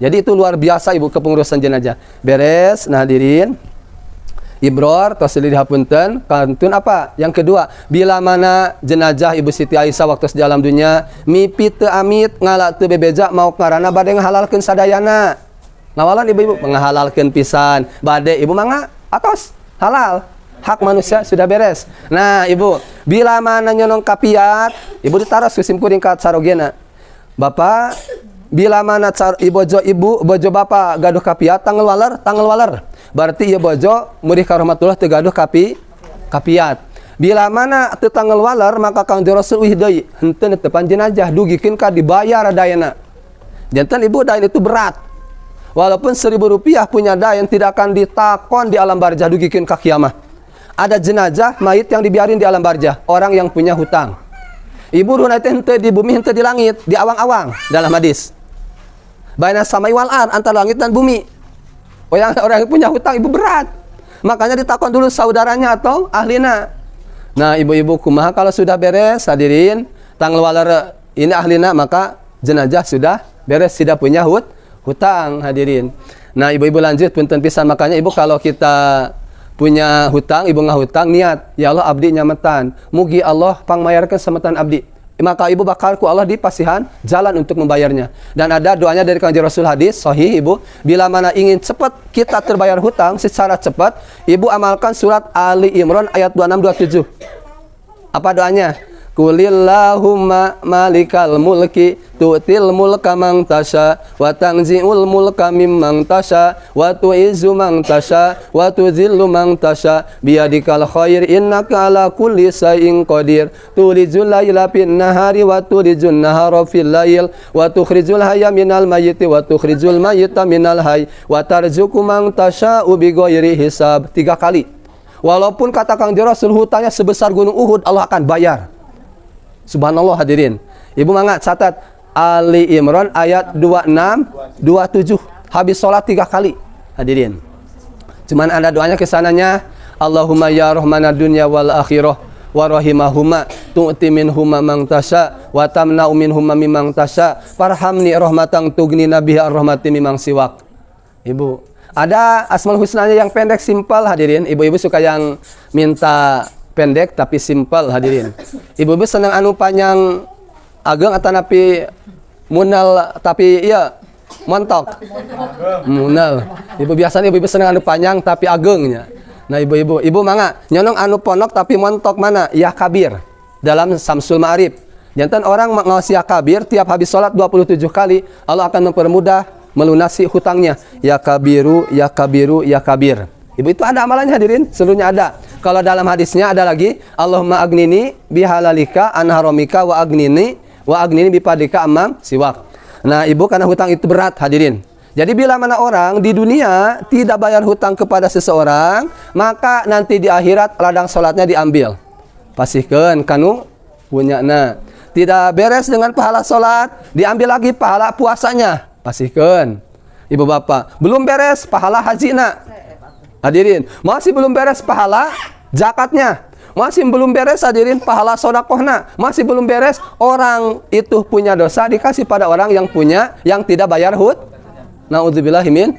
S1: Jadi itu luar biasa ibu kepengurusan jenazah. Beres, nah hadirin. Ibror, tosili dihapunten. Kantun apa? Yang kedua, bila mana jenazah Ibu Siti Aisyah waktu di alam dunia, mimpi teu amit, ngalak teu bebeja, mau karana bade ngahalalkeun sadayana. Ngawalan ibu-ibu, menghalalkeun pisan. Bade ibu mangga atos halal. Hak manusia sudah beres. Nah, ibu, bila mana nyonong kapiat, ibu ditaros ku simkuring ka sarogena. Bapak, bila mana ibu bojo bapak gaduh kapiat, tanggal waler. Berarti ieu bojo murid ka rahmatullah teu gaduh kapiat. Bila mana teu tanggal waler, maka Kangjeng Rasul uih deui, henteu netepan jenazah dugikeun ka dibayar dayana. Janten ibu dayan itu berat. Walaupun Rp1.000 punya dayan tidak akan ditakon di alam barzah dugikeun ka kiamah. Ada jenazah mayit yang dibiarin di alam barzah, orang yang punya hutang. Ibu ruhna teh henteu di bumi, henteu di langit, di awang-awang dalam hadis. Baina samai wal ard, antara langit dan bumi. Orang yang punya hutang ibu berat. Makanya ditakon dulu saudaranya atau ahlina. Nah, ibu-ibu kumaha kalau sudah beres, hadirin, tanggal walar ini ahlina, maka jenazah sudah beres, tidak punya hutang, hadirin. Nah, ibu-ibu lanjut punten pisan. Makanya ibu kalau kita punya hutang, ibu ngahutang niat, ya Allah abdi nyametan. Mugi Allah pangmayarkeun sametan abdi. Maka ibu bakal ku Allah dipasihan jalan untuk membayarnya. Dan ada doanya dari Kanjeng Rasul hadis sahih ibu, bila mana ingin cepat kita terbayar hutang secara cepat, ibu amalkan surat Ali Imran ayat 26 27. Apa doanya? Qulillahumma malikal mulki tu'til mulka man tasha wa tanzi'ul mulka mimman tasha wa tu'izzu man tasha wa tudhillu man tasha biyadikal khair innaka ala kulli shay'in qadir tulijul laila fin nahari wa tulijun nahara fil lail wa tukhrijul hayya minal mayyiti wa tukhrijul mayyita minal hayy wa tarzuqu man tasha'u bighairi hisab. 3 kali. Walaupun kata Kangjeng Rasul hutangnya sebesar gunung Uhud, Allah akan bayar. Subhanallah hadirin. Ibu mangga catat Ali Imran ayat 26 27. Habis sholat 3 kali. Hadirin. Cuman ada doanya kesananya, Allahumma ya rahmanad dunya wal akhirah wa rahimahuma tu'ti minhuma man tasha wa tamna'u minhuma mimman tasha farhamni rahmatan tugni nabiha rahmati mimman siwak. Ibu, ada Asmaul Husnanya yang pendek simpel hadirin. Ibu-ibu suka yang minta pendek tapi simpel hadirin. Ibu-ibu senang anu panjang ageng atau napi munal tapi iya montok. Munal. Ibu biasanya ibu-ibu senang anu panjang tapi agengnya. Nah ibu mangga nyonong anu ponok tapi montok mana? Ya kabir. Dalam Samsul Ma'arif. Jantan orang ngaos ya kabir tiap habis sholat 27 kali, Allah akan mempermudah melunasi hutangnya. Ya kabiru, ya kabiru, ya kabir. Ibu itu ada amalannya hadirin, seluruhnya ada. Kalau dalam hadisnya ada lagi, Allahumma agnini bihalalika an haramika wa agnini bipadika amam siwak. Nah, ibu karena hutang itu berat hadirin. Jadi bila mana orang di dunia tidak bayar hutang kepada seseorang, maka nanti di akhirat ladang salatnya diambil. Pasihkeun kanu punyana. Tidak beres dengan pahala salat, diambil lagi pahala puasanya. Pasihkeun. Ibu bapak, belum beres pahala hajina. Hadirin, masih belum beres pahala zakatnya. Masih belum beres hadirin pahala sodakohna. Masih belum beres orang itu punya dosa dikasih pada orang yang punya, yang tidak bayar Na'udzubillahimin.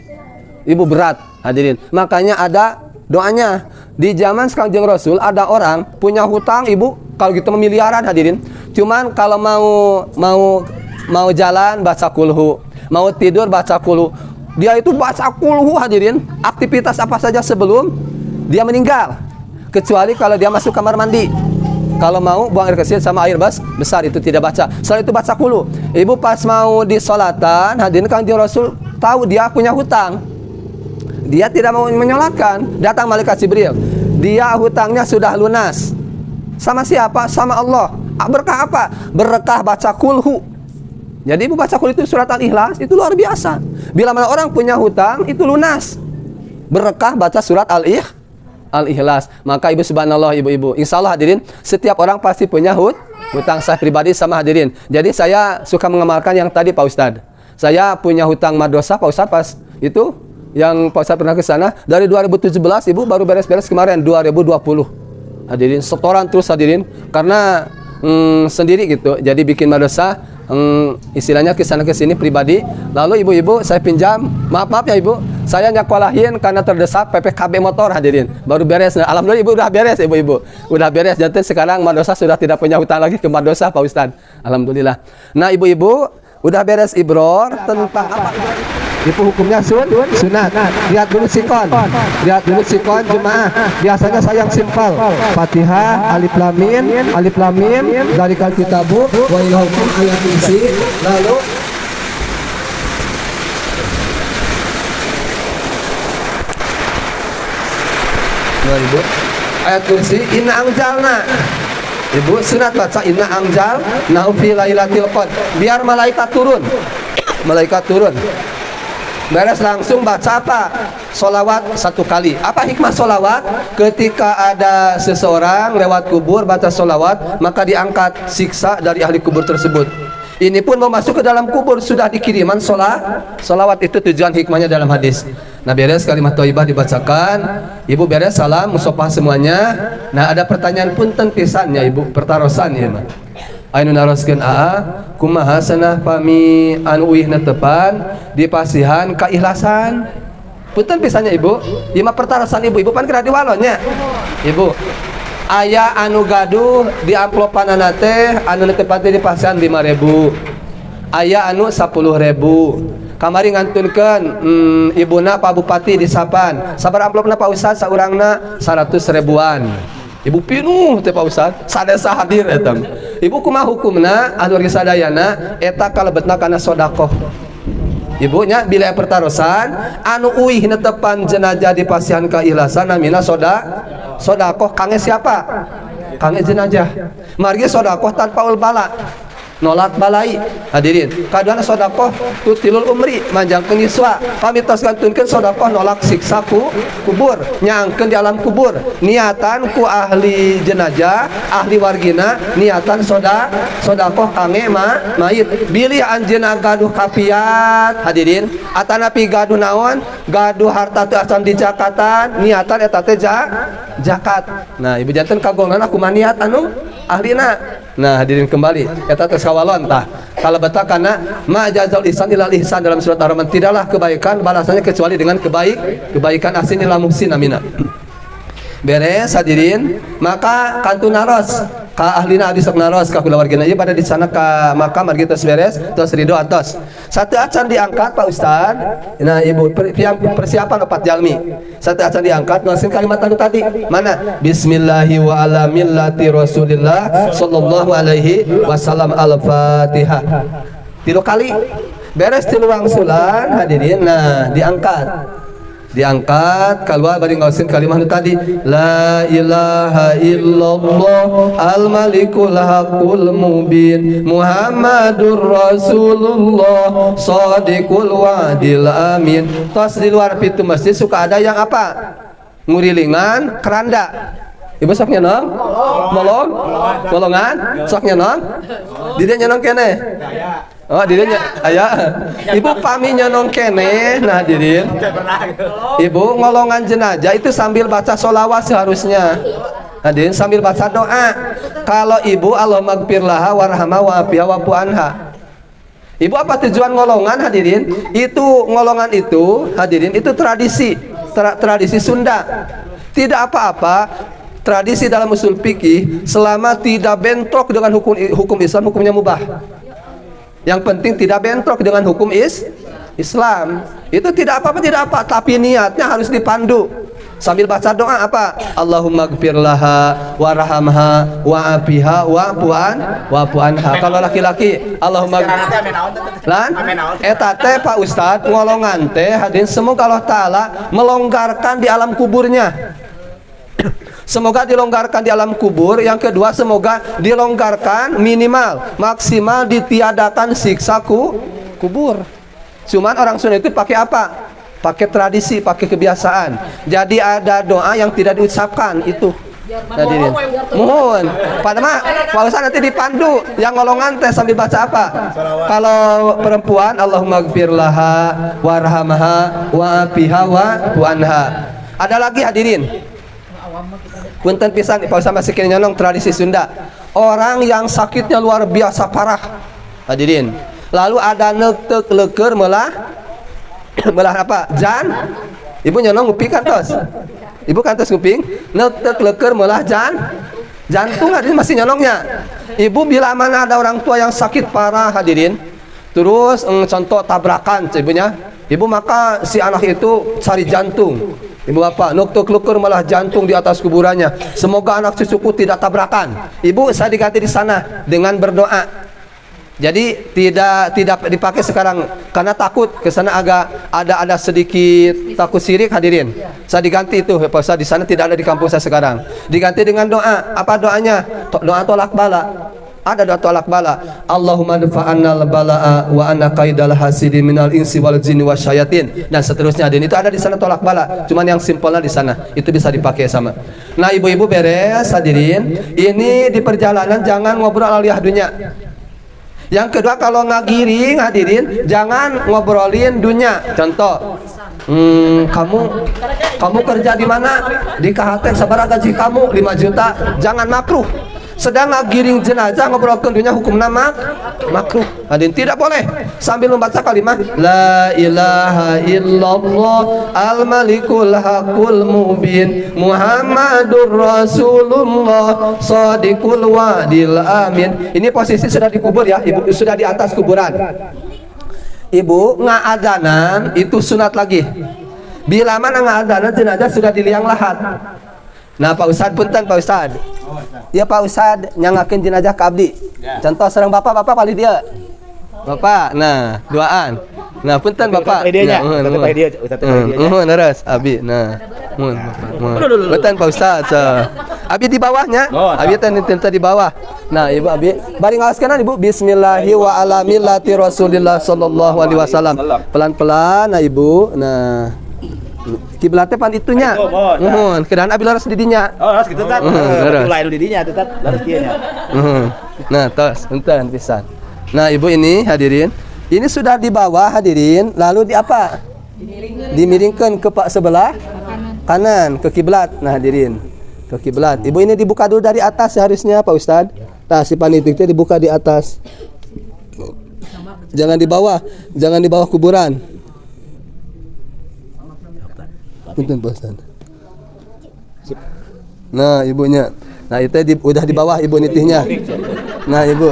S1: Ibu berat hadirin. Makanya ada doanya. Di zaman Kanjeng Rasul ada orang punya hutang ibu, kalau gitu miliaran hadirin. Cuman kalau mau jalan baca kulhu, mau tidur baca kulhu. Dia itu baca kulhu hadirin, aktivitas apa saja sebelum dia meninggal. Kecuali kalau dia masuk kamar mandi. Kalau mau buang air kecil sama air besar itu tidak baca. Setelah itu baca kulhu. Ibu pas mau disolatan, hadirin Kanjeng Rasul tahu dia punya hutang. Dia tidak mau menyolatkan. Datang malaikat Jibril. Dia hutangnya sudah lunas. Sama siapa? Sama Allah. Berkah apa? Berkah baca kulhu. Jadi ibu baca kulhu itu surat Al-Ikhlas itu luar biasa. Bila mana orang punya hutang itu lunas. Berkah baca surat Al-Ikhlas. Maka ibu subhanallah ibu-ibu, insyaallah hadirin, setiap orang pasti punya hutang. Saya pribadi sama hadirin. Jadi saya suka mengamalkan yang tadi Pak Ustadz. Saya punya hutang madrasah Pak Ustadz pas itu yang Pak Ustadz pernah ke sana dari 2017 ibu baru beres-beres kemarin 2020. Hadirin setoran terus hadirin karena sendiri gitu. Jadi bikin madrasah istilahnya kesana kesini pribadi. Lalu ibu-ibu saya pinjam, maaf ya ibu, saya nyekolahin karena terdesak PPKB motor hadirin. Baru beres. Nah, alhamdulillah ibu udah beres ibu-ibu. Udah beres. Jadi sekarang madrasah sudah tidak punya hutang lagi ke madrasah Pak Ustadz. Alhamdulillah. Nah ibu-ibu udah beres ibror tentang apa? Itu hukumnya sunat. Lihat dulu sikon. Lihat dulu sikon jemaah. Biasanya saya yang simpel. Fatihah, alif lam mim, dari kitabu wa ila hukum ayat kursi. Lalu ibu ayat kursi inna anjalna. Ibu sunat baca inna anjal na'u fi lailatul qadr. Biar malaikat turun. Malaikat turun. Beres langsung baca apa? Solawat 1 kali. Apa hikmah solawat? Ketika ada seseorang lewat kubur baca solawat, maka diangkat siksa dari ahli kubur tersebut. Ini pun mau masuk ke dalam kubur sudah dikiriman solawat. Itu tujuan hikmahnya dalam hadis. Nah beres kalimat thayyibah dibacakan, ibu beres salam musafah semuanya. Nah ada pertanyaan pun pisannya ibu, pertarosan ya mah. Ainu naroskeun kumaha sanah pami anu uihna tepan dipasihan keikhlasan. Punten pisannya ibu, ieu mah pertarosan ibu pan kira diwalonya. Ibu, aya anu gaduh di amplopanana teh anu tepatna dipasihan 5.000. Aya anu 10.000. Kamari ngantunkeun ibuna Pak Bupati di Sapan. Sabar amplopna Pak Ustaz saurangna 100 ribuan. Ibu pinuh teh Pak Ustaz, sadesa hadir eta. Ibu kumaha hukumna anu geus sadayana eta kalebetna kana sedekah. Ibunya bila pertarosan anu uih netepan jenazah dipasihan keikhlasan namina sedekah kange siapa? Kange jenazah. Margi sedekah tanpa ul bala. Nolak balai hadirin kadang sedekah tutilul umri manjangkeun yuswa pamitos gantunkeun sedekah nolak siksa kubur nyangkeun di alam kubur niatan ku ahli jenazah ahli wargina niatan sedekah kange mayit bilih anjeunna gaduh kapiat hadirin atanapi gaduh naon gaduh harta teu acan dijakatan niatan eta teh zakat. Nah ibu janten kagolna kumaha niat anu ahlina. Nah hadirin kembali eta teh sawalon tah kalebeta kana ma jazaul ihsan ilal ihsan dalam surat Ar-Rahman tidaklah kebaikan balasannya kecuali dengan kebaikan ahsin ila muhsin amina. Beres hadirin maka kantun naros ka ahlina abdi sok naros ka kulawargina ieu pada di sana ka makam margi tos beres tos ridho atos satu acan diangkat Pak Ustad. Nah ibu persiapan 4 jalmi satu acan diangkat ngasihin kalimat anu tadi mana bismillahi wa ala millati rasulillah sallallahu alaihi wasallam al-fatihah 3 kali beres 3 wangsulan hadirin. Nah diangkat keluar bari ngausin kalimat tadi la ilaha illallah al malikul haqqul mubin muhammadur rasulullah shadiqul wa'dil amin. Tos di luar pintu masjid suka ada yang apa ngurilingan keranda. Ibu sok nyenong molongan sok nyenong didieu nyenong kene. Oh dirinya aya ibu pami nyenong kene. Nah hadirin ibu ngolongan jenazah itu sambil baca sholawat seharusnya hadirin sambil baca doa. Kalau ibu Allahumma gfir laha warhamha wa'afiha wa'fu anha. Ibu apa tujuan ngolongan hadirin? Itu ngolongan itu hadirin itu tradisi Sunda. Tidak apa-apa tradisi dalam usul fikih selama tidak bentrok dengan hukum Islam hukumnya mubah. Yang penting tidak bentrok dengan hukum Islam. Itu tidak apa-apa, tidak apa, tapi niatnya harus dipandu. Sambil baca doa apa? Allahumma gfir laha warhamha wa'afiha wa'fu anha. Kalau laki-laki Allahumma lan eta teh Pak Ustad ngolongan teh hadirin semoga Allah taala melonggarkan di alam kuburnya. Semoga dilonggarkan di alam kubur. Yang kedua semoga dilonggarkan minimal maksimal ditiadakan siksa kubur. Cuman orang Sunda itu pakai apa? pakai tradisi, pakai kebiasaan. Jadi ada doa yang tidak diucapkan itu. Hadirin, mohon. Padahal Pak Ustaz nanti dipandu yang ngolongan teh sambil baca apa? Kalau perempuan, Allahumma gfir laha warhamha wa'afiha wa anha. Ada lagi hadirin. Punten pisan Pak Ustaz masih kena nyolong tradisi Sunda. Orang yang sakitnya luar biasa parah. Hadirin. Lalu ada nektek leker melah apa? Jan. Ibu nyolong ngupi kan tos? Ibu kan tos nguping? Nektek leker melah jantung hadirin masih nyolongnya. Ibu bila mana ada orang tua yang sakit parah hadirin, terus contoh tabrakan ibunya, ibu maka si anak itu cari jantung. Ibu apa? Nektek leker malah jantung di atas kuburannya. Semoga anak cucuku tidak tabrakan. Ibu saya diganti di sana dengan berdoa. Jadi tidak dipakai sekarang karena takut ke sana agak ada sedikit takut syirik hadirin. Saya diganti itu Pak Ustaz, di sana tidak ada di kampung saya sekarang. Diganti dengan doa. Apa doanya? Doa tolak bala. Ada doa tolak bala. Allahumma dfa'annal bala'a wa anna qaidal hasidin minal insi wal jinni wasyayatin dan seterusnya. Dan itu ada di sana tolak bala. Cuman yang simpelnya di sana. Itu bisa dipakai sama. Nah, ibu-ibu beres hadirin. Ini di perjalanan jangan ngobrol aliyah dunia. Yang kedua kalau ngagiring hadirin jangan ngobrolin dunia. Contoh, kamu kerja di mana? Di KHT, sabaraha gaji kamu 5 juta. Jangan makruh. Sedang ngagiring jenazah ngobrolkan dunia hukum nama makruh. Hadirin tidak boleh sambil membaca kalimat la ilaha illallah al-malikul haqqul mubin Muhammadur Rasulullah shadiqul wa'dil amin. Ini posisi sudah dikubur ya, ibu sudah di atas kuburan. Ibu ngadanan itu sunat lagi. Bila mana ngadanan jenazah sudah di liang lahat. Nah Pak Ustad punten Pak Ustad. Ya Pak Ustad nyangakin jenazah ke abdi. Contoh serang bapak paling dia. Bapak, nah duaan. Nah punten bapak. Terus abi. Nah, punten Pak Ustad. Abi di bawahnya. Abi tenta di bawah. Nah ibu abi. Bari ngaoskeun ibu. Bismillahi wa ala millati Rasulillah sallallahu alaihi wasallam. Pelan-pelan nah ibu. Nah. Kiblatnya pan itunya. Mohon, keadaan abi laras di dinya.
S2: Oh, laras gitu kan. Mulai di dinya tuh kan, laras dieu nya.
S1: Nah, tos, enten pisan. Nah, ibu ini hadirin, ini sudah di bawah hadirin, lalu di apa? Dimiringkan ke pak sebelah kanan ke kiblat. Nah, hadirin, ke kiblat. Ibu ini dibuka dulu dari atas seharusnya Pak Ustad. Nah, si panitia dibuka di atas. Jangan di bawah kuburan. Punten Pak Ustad. Nah, ibunya. Nah, itu udah di bawah ibu nitihnya. Nah, ibu.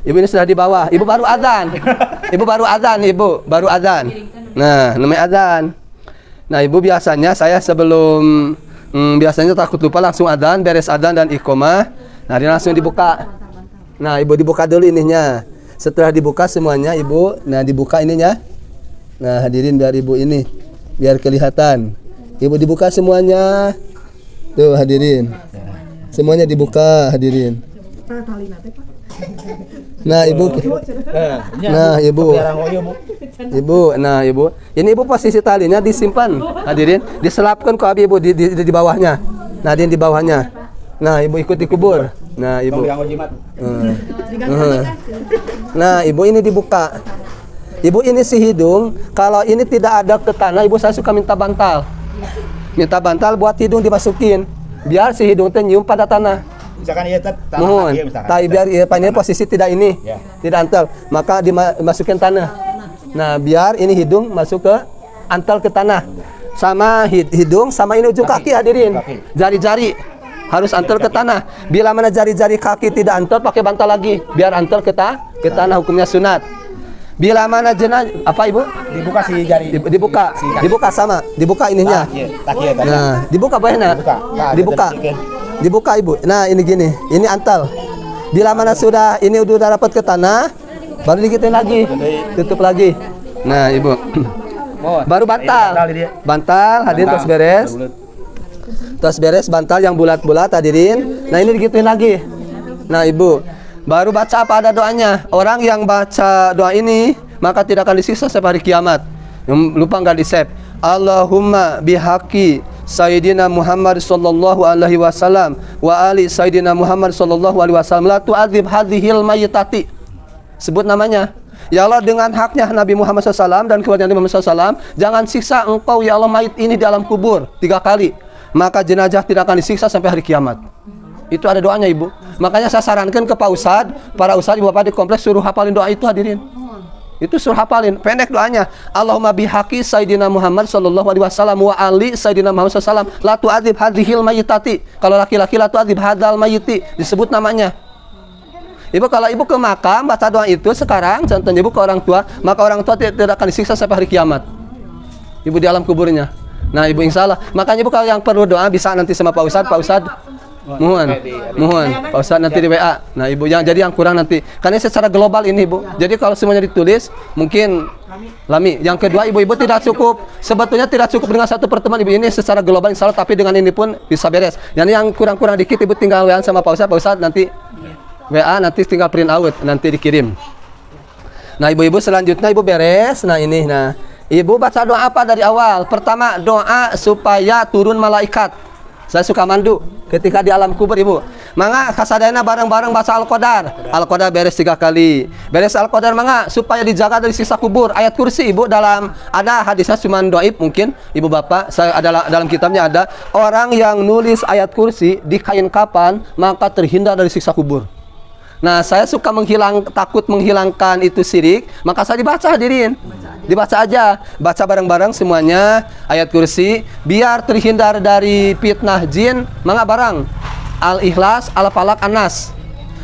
S1: Ibu ini sudah di bawah. Ibu baru azan. Ibu baru azan. Nah, namanya azan. Nah, ibu biasanya saya sebelum biasanya takut lupa langsung azan, beres azan dan iqomah. Nah, dia langsung dibuka. Nah, ibu dibuka dulu ininya. Setelah dibuka semuanya, ibu, nah dibuka ininya. Nah, hadirin biar ibu ini biar kelihatan. Ibu dibuka semuanya. Tuh hadirin. Semuanya dibuka hadirin. Nah, ibu. Nah, ibu. Nah, ibu. Ini ibu posisi talinya disimpan hadirin, diselapkan ke abi ibu di bawahnya. Nah, dia di bawahnya. Nah, ibu ikut dikubur. Nah, ibu. Nah, ibu ini dibuka. Ibu ini si hidung, kalau ini tidak ada ke tanah, ibu saya suka minta bantal. Minta bantal buat hidung dimasukin, biar si hidung teh nyium pada tanah.
S2: Misalkan iya
S1: mohon, tapi biar ini posisi tidak ini, tidak antel, maka dimasukin tanah. Nah, biar ini hidung masuk ke antel ke tanah. Sama hidung, sama ini ujung kaki hadirin. Jari-jari harus antel ke tanah. Bila mana jari-jari kaki tidak antel, pakai bantal lagi, biar antel ke tanah, hukumnya sunat. Bila mana jenazah apa ibu?
S2: Dibuka si jari.
S1: Dibuka sama, dibuka ininya. Nah, dibuka banyak. Dibuka ibu. Nah, ini gini, ini antal. Bila mana sudah ini udah dapat ke tanah, baru digituin lagi, tutup lagi. Nah, ibu. Baru bantal. Hadirin tos beres. Tos beres bantal yang bulat-bulat hadirin. Nah, ini digituin lagi. Nah, ibu. Baru baca apa ada doanya. Orang yang baca doa ini maka tidak akan disiksa sampai hari kiamat. Lupa enggak di-save. Allahumma bihaqi Sayyidina Muhammad sallallahu alaihi wasallam wa ali Sayyidina Muhammad sallallahu alaihi wasallam la tu'adzib hadhil mayyitati. Sebut namanya. Ya Allah, dengan haknya Nabi Muhammad SAW dan keluarga Nabi Muhammad SAW, jangan siksa engkau ya Allah mayit ini di alam kubur 3 kali. Maka jenazah tidak akan disiksa sampai hari kiamat. Itu ada doanya Ibu. Makanya saya sarankan ke Pak Ustadz, para ustadz Ibu Bapak di kompleks suruh hafalin doa itu hadirin. Itu suruh hafalin, pendek doanya. Allahumma bihaqi Sayyidina Muhammad sallallahu alaihi wasallam wa ali Sayyidina Muhammad sallallahu alaihi wasallam la tu'adzib hadhil mayyitati. Kalau laki-laki la tu'adzib hadzal mayyiti, disebut namanya. Ibu kalau Ibu ke makam baca doa itu sekarang, contohnya Ibu ke orang tua, maka orang tua tidak akan disiksa sampai hari kiamat. Ibu di alam kuburnya. Nah Ibu insya Allah. Makanya Ibu kalau yang perlu doa bisa nanti sama Pak Ustadz, mohon Pak Ustadz nanti di WA. Nah Ibu yang jadi yang kurang nanti. Karena secara global ini Ibu. Jadi kalau semuanya ditulis mungkin lami. Yang kedua Ibu tidak cukup. Sebetulnya tidak cukup dengan satu pertemuan Ibu ini secara global insya Allah. Tapi dengan ini pun bisa beres. Yang kurang-kurang dikit Ibu tinggal WA sama Pak Ustadz nanti WA nanti tinggal print out nanti dikirim. Nah ibu-ibu selanjutnya Ibu beres. Nah ini nah Ibu baca doa apa dari awal? Pertama doa supaya turun malaikat. Saya suka mandu ketika di alam kubur Ibu. Mangga kasadayana bareng-bareng baca Al-Qadar. Al-Qadar beres 3 kali. Beres Al-Qadar mangga supaya dijaga dari siksa kubur. Ayat kursi Ibu dalam ada hadisnya cuma doib mungkin Ibu Bapak. Saya adalah dalam kitabnya ada orang yang nulis ayat kursi di kain kapan maka terhindar dari siksa kubur. Nah, saya suka takut menghilangkan itu syirik, maka saya dibaca hadirin. Dibaca aja, baca bareng-bareng semuanya ayat kursi biar terhindar dari fitnah jin, mangga barang. Al-Ikhlas, Al-Falaq, An-Nas.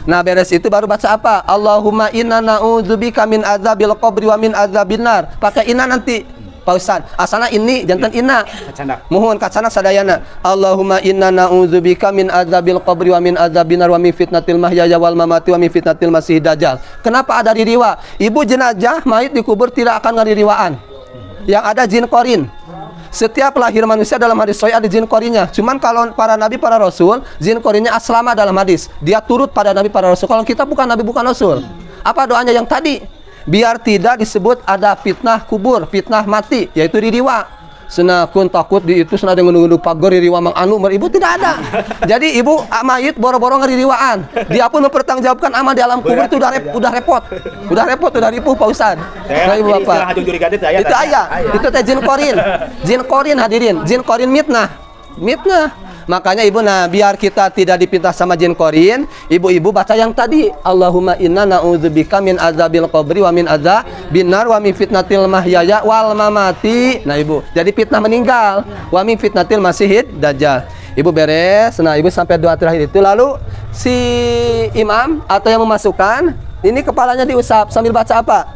S1: Nah, beres itu baru baca apa? Allahumma inna na'udzubika min adzabil qabri wa min adzabil nar. Pakai inna nanti. Pak Ustadz, asana ini jantan inna. Mohon kacana sadayana. Allahumma inna na'udzubika min adzabil qabri wa min adzabinar wa min fitnatil mahyaya wal mamati wa min fitnatil masih dajjal. Kenapa ada ririwa? Ibu jenazah mayit dikubur tidak akan ngaririwaan. Yang ada jin korin. Setiap lahir manusia dalam hadis sahih ada jin korinnya. Cuman kalau para nabi para rasul, jin korinnya aslama dalam hadis. Dia turut pada nabi para rasul. Kalau kita bukan nabi bukan rasul. Apa doanya yang tadi? Biar tidak disebut ada fitnah kubur, fitnah mati, yaitu ririwa. Senakun takut di itu senada ngunduh pagar ririwa mang anu, Ibu tidak ada. Jadi Ibu mayit boro-boro ngeririwaan. Dia pun mempertanggungjawabkan amal di alam kubur itu udah repot. Udah ripuh Pak Ustaz. Nah, Ibu Bapak. Itu ayah. Itu teh jin korin. Jin korin hadirin, jin korin mitnah. Makanya Ibu biar kita tidak dipinta sama jin korin, ibu-ibu baca yang tadi. Allahumma inna na'udzubika min adzabil qabri wa min adzabin nar wa min fitnatil mahyaya wal mamati. Nah Ibu, jadi fitnah meninggal. Wa min fitnatil masihid dajjal. Ibu beres. Nah Ibu sampai doa terakhir itu. Lalu si imam atau yang memasukkan, ini kepalanya diusap sambil baca apa?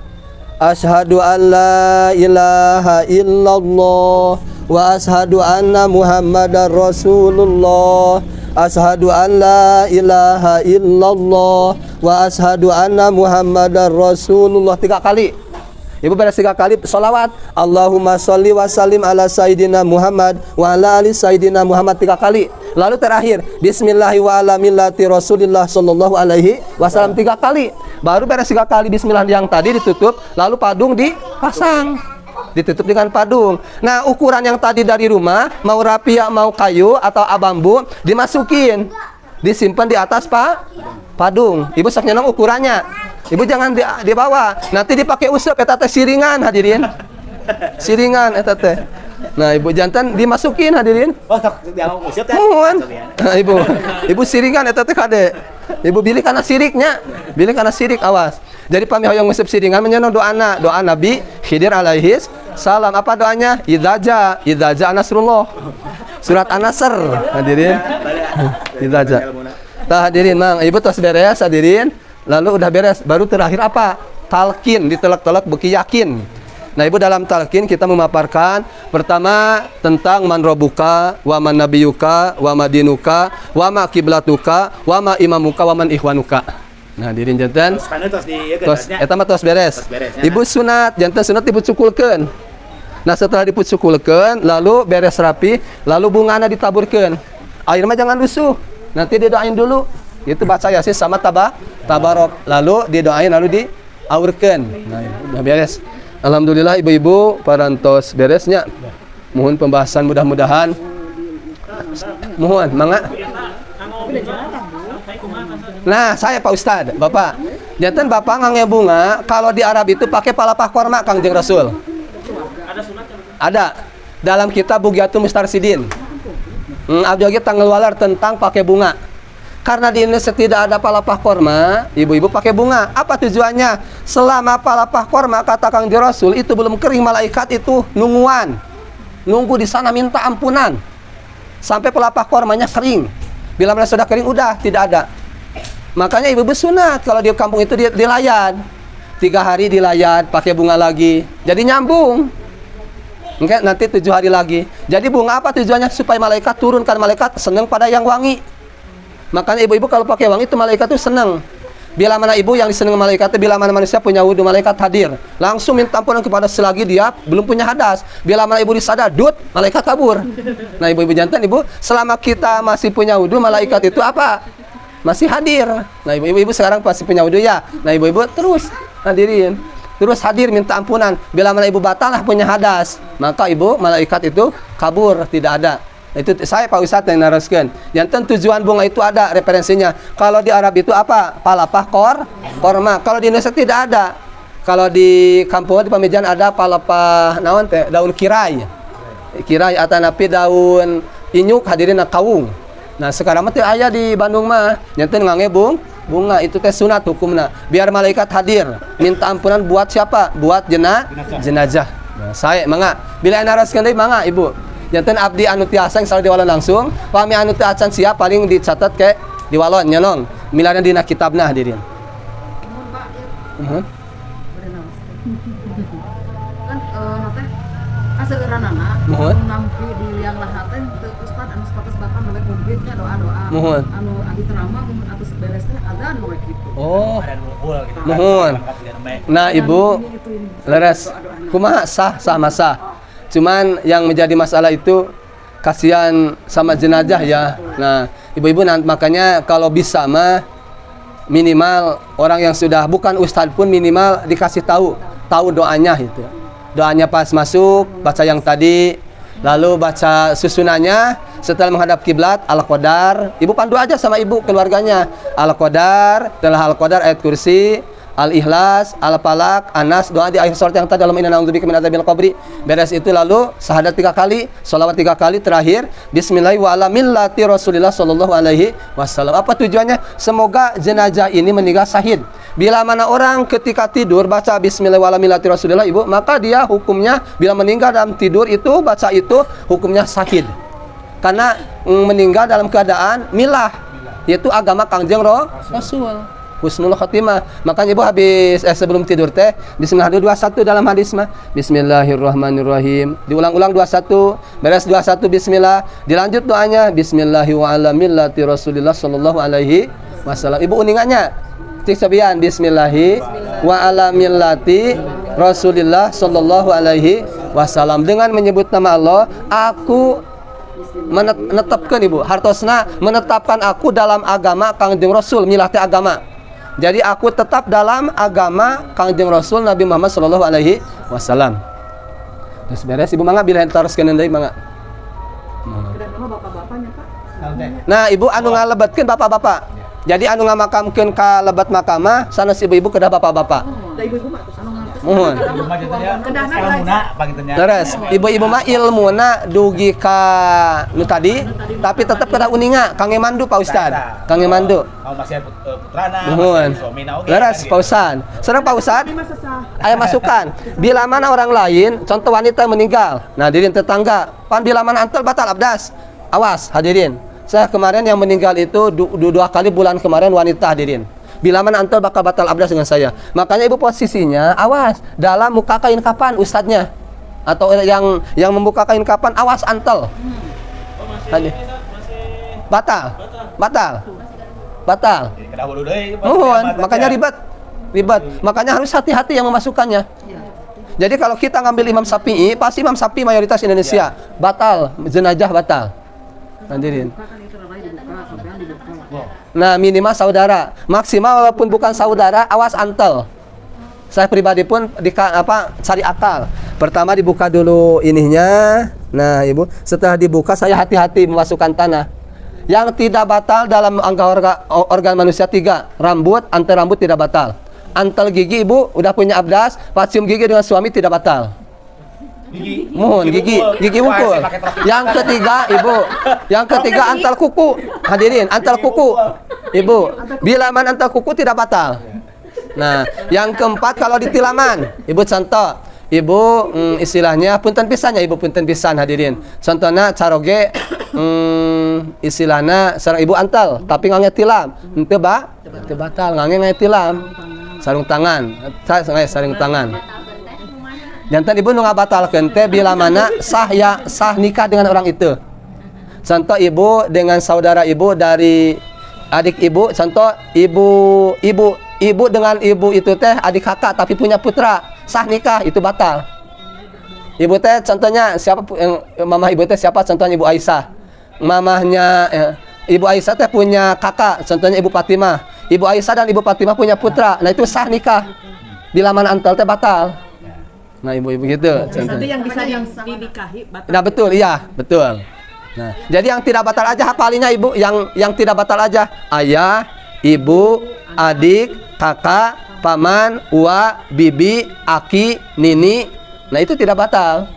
S1: Asyhadu an la ilaha illallah wa asyhadu anna Muhammadar Rasulullah. Asyhadu an la ilaha illallah wa asyhadu anna Muhammadar Rasulullah 3 kali. Ibu beres 3 kali sholawat. Allahumma sholli wa sallim ala Sayyidina Muhammad wa ala ali Sayyidina Muhammad 3 kali. Lalu terakhir Bismillahi wa ala millati Rasulillah sallallahu alaihi wasallam 3 kali. Baru beres 3 kali Bismillah yang tadi ditutup, lalu padung dipasang. Ditutup dengan padung. Nah, ukuran yang tadi dari rumah, mau rapia, mau kayu atau bambu, dimasukin. Disimpan di atas padung. Ibu sok nyenong ukurannya. Ibu jangan di bawah. Nanti dipakai usap eta teh siringan hadirin. Siringan eta teh. Nah, Ibu jantan dimasukin hadirin.
S2: Oh, jangan usap teh.
S1: Mohon. Nah, Ibu siringan eta teh kade. Ibu pilih karena siriknya. Pilih karena sirik, awas. Jadi pami hoyong ngusap siringan menyenong doa Nabi Khidir alaihis salam. Apa doanya? Idza nasrullah. Surat An-Nasr hadirin. Idza. Tah hadirin mang, Ibu tos beres hadirin. Lalu udah beres, baru terakhir apa? Talqin, ditelak-telak beki yakin. Nah, Ibu dalam talqin kita memaparkan pertama tentang man rabbuka, wa man nabiyuka, wa madinuka, wa ma kiblatuka, wa ma imamuka, wa man ikhwanuka. Nah, hadirin jantan. Tos eta mah tos beres. Ibu sunat, jantan sunat Ibu cukulkeun. Nah, setelah dipucukulkeun, lalu beres rapi, lalu bungana ditaburkeun. Air mah jangan lusuh. Nanti didoain dulu. Itu baca Yasin sama tabarok. Lalu didoain lalu diaurkeun. Nah, udah beres. Alhamdulillah ibu-ibu parantos beresnya. Mohon pembahasan mudah-mudahan. Mohon, mangga. Nah, saya Pak Ustad, Bapak. Jantan Bapak ngangge bunga, kalau di Arab itu pakai palapah korma Kangjeng Rasul. Ada. Dalam kitab Bugyatul Mustarsidin. Abdi oge tanggal walar tentang pakai bunga. Karena di Indonesia tidak ada palapah korma, ibu-ibu pakai bunga. Apa tujuannya? Selama palapah korma kata Kangjeng Rasul itu belum kering, malaikat itu nunggu di sana minta ampunan sampai pelapah kormanya kering. Bila mana sudah kering, udah tidak ada. Makanya ibu-ibu sunat kalau di kampung itu dilayan 3 hari dilayan pakai bunga lagi, jadi nyambung. Oke, nanti 7 hari lagi. Jadi bunga apa tujuannya? Supaya malaikat turun, karena malaikat senang pada yang wangi. Makanya ibu-ibu kalau pakai wangi itu malaikat itu senang. Bila mana ibu yang disenangi malaikat, bila mana manusia punya wudu, malaikat hadir. Langsung minta ampunan kepada selagi dia belum punya hadas. Bila mana ibu disadar, malaikat kabur. Nah ibu-ibu jantan, ibu selama kita masih punya wudu, malaikat itu apa? Masih hadir. Nah ibu-ibu sekarang pasti punya wudu ya. Nah ibu-ibu terus hadirin, terus hadir minta ampunan. Bila mana ibu batalah punya hadas, maka ibu malaikat itu kabur, tidak ada. Itu saya Pak Ustadz yang naraskan. Jantan tujuan bunga itu ada referensinya. Kalau di Arab itu apa? Palapah korma. Kalau di Indonesia tidak ada. Kalau di kampung di Pamijahan ada palapah naon teh, daun kirai. Kirai atanapi daun inyuk hadirin kawung. Nah sekarang mah aya di Bandung mah nyanten ngangge bunga itu teh sunat hukumna. Biar malaikat hadir minta ampunan buat siapa? Buat jenazah. Nah, saya mangga bila naraskeun deui mangga ibu. Nyanten abdi anu tiasa yang selalu diwalon langsung, pami anu teu acan siap paling dicatat ke diwalon nyenong. Milana dina kitabna hadirin.
S3: Kan teh kaseueuranana nampi di liang lahat teh teu ustad anu sapatos bakan oleh kumpulnya doa-doa anu abdi terama mun atus beres teh adzan we kitu.
S1: Oh. Mohon. Nah, ibu leres. Kumaha sah masa. Cuman yang menjadi masalah itu kasihan sama jenazah ya. Nah, ibu-ibu makanya kalau bisa mah minimal orang yang sudah bukan ustadz pun minimal dikasih tahu doanya itu. Doanya pas masuk baca yang tadi, lalu baca susunannya setelah menghadap kiblat Al-Qadar. Ibu pandu aja sama ibu keluarganya. Al-Qadar, telah Al-Qadar ayat kursi, Al-Ikhlas, Al-Falaq, Anas, doa di akhir surat yang tadi dalam inna na'udzubika min adzabil qabri. Beres itu lalu syahadat 3 kali, sholawat 3 kali, terakhir bismillah wa ala millati Rasulillah sallallahu alaihi wasallam. Apa tujuannya? Semoga jenazah ini meninggal syahid. Bila mana orang ketika tidur baca bismillah wa ala millati Rasulillah ibu, maka dia hukumnya bila meninggal dalam tidur itu baca itu hukumnya syahid. Karena meninggal dalam keadaan milah, yaitu agama Kangjeng Rasul. Husnul Khotimah. Makanya ibu habis sebelum tidur teh Bismillahirrahmanirrahim 21 dalam hadis mah Bismillahirrahmanirrahim. Diulang-ulang 21, beres 21 bismillah, dilanjut doanya Bismillahi wa ala millati Rasulillah sallallahu alaihi wasallam. Ibu uningannya cik sabian Bismillahi wa ala millati Rasulillah sallallahu alaihi wasallam. Dengan menyebut nama Allah, aku menetapkan ibu hartosna menetapkan aku dalam agama Kangjeng Rasul, milah teh agama. Jadi aku tetap dalam agama Kangjeng Rasul Nabi Muhammad sallallahu alaihi wasallam. Terus beres ibu mangga bila entaroskeun deui mangga. Nah, ibu anu ngalebetkeun bapak-bapak. Jadi anu ngamakamkeun ka lebat makamah sanes ibu-ibu kedah bapak-bapak.
S5: Da ibu-ibu mah anu ngantos.
S1: Mohon. Terus ibu-ibu mah ilmuna dugi ka nu tadi, tapi tetap kedah uninga Kang Emandu Pak Ustad. Kang Emandu.
S2: Masih putrana,
S1: Mohon. Leres Pak Ustad. Sareng Pak Ustad. Aya masukan. Bila mana orang lain, contoh wanita meninggal. Nah, hadirin tetangga, pan bila mana antel batal abdas. Awas hadirin. Saya kemarin yang meninggal itu 2 kali bulan kemarin wanita hadirin. Bila mana antel bakal batal abdas dengan saya. Makanya ibu posisinya awas dalam muka kain kapan ustadznya atau yang membuka kain kapan awas antel. Batal. Mohon, makanya ribet. Makanya harus hati-hati yang memasukkannya. Jadi kalau kita ngambil Imam Syafi'i, pasti Imam Syafi'i mayoritas Indonesia batal, jenazah batal. Hadirin. Nah, minimal saudara, maksimal walaupun bukan saudara, awas antel.
S6: Saya pribadi pun cari akal. Pertama dibuka dulu ininya. Nah, Ibu, setelah dibuka saya hati-hati memasukkan tanah. Yang tidak batal dalam organ manusia 3. Rambut, antel rambut tidak batal. Antel gigi Ibu udah punya abdas, cium gigi dengan suami tidak batal. Mohon gigi wungkul. Yang ketiga Ibu, antal kuku. Hadirin, antal kuku. Ibu, bilaman antal kuku tidak batal. Nah, yang keempat kalau di tilaman, Ibu contoh. Ibu istilahnya punten pisan ya Ibu, punten pisan hadirin. Contohnya caroge istilahnya sareng Ibu antal tapi ngange tilam. Henteu batal ngange tilam. Sarung tangan. Sarung tangan. Jantan Ibu nu ngabatalkeun teh bila mana sah nikah dengan orang itu. Contoh Ibu dengan saudara Ibu dari adik Ibu, contoh ibu dengan ibu itu teh adik kakak tapi punya putra, sah nikah itu batal. Ibu teh contohnya siapa mama Ibu teh siapa? Contohnya Ibu Aisyah. Mamahnya Ibu Aisyah teh punya kakak, contohnya Ibu Fatimah. Ibu Aisyah dan Ibu Fatimah punya putra. Nah itu sah nikah. Bila mana antal teh batal. Nah ibu-ibu gitu.
S5: Nanti yang bisa dinikahi batal.
S6: Nah betul, iya betul. Nah jadi yang tidak batal aja hafalinya Ibu. Yang tidak batal aja ayah, ibu, adik, kakak, paman, ua, bibi, aki, nini. Nah itu tidak batal.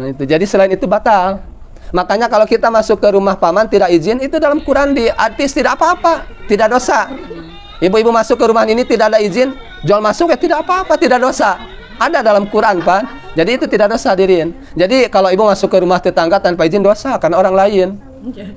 S6: Nah itu jadi selain itu batal. Makanya kalau kita masuk ke rumah paman tidak izin, itu dalam Quran diartis tidak apa-apa, tidak dosa. Ibu-ibu masuk ke rumah ini tidak ada izin, jual masuk ya tidak apa-apa, tidak dosa. Ada dalam Quran, Pak. Jadi itu tidak dosa, hadirin. Jadi kalau ibu masuk ke rumah tetangga tanpa izin dosa karena orang lain.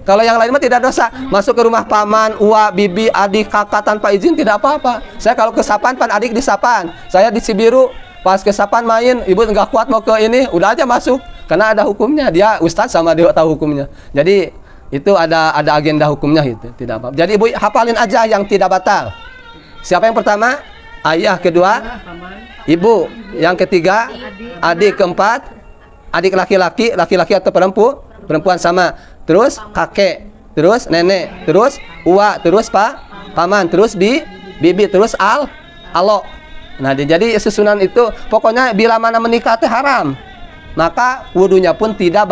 S6: Kalau yang lain mah tidak dosa. Masuk ke rumah paman, ua, bibi, adik, kakak tanpa izin tidak apa-apa. Saya kalau ke Sapan, pan adik di Sapan. Saya di Cibiru, pas ke Sapan main, ibu nggak kuat mau ke ini, udah aja masuk. Karena ada hukumnya. Dia ustadz sama dia tahu hukumnya. Jadi itu ada agenda hukumnya itu, tidak apa-apa. Jadi ibu hafalin aja yang tidak batal. Siapa yang pertama? Ayah. Kedua ibu. Yang ketiga adik. Keempat adik laki-laki atau perempuan sama. Terus kakek, terus nenek, terus ua, terus paman, terus bibi, terus alo. Nah jadi susunan itu pokoknya bila mana menikah teh haram, maka wudunya pun tidak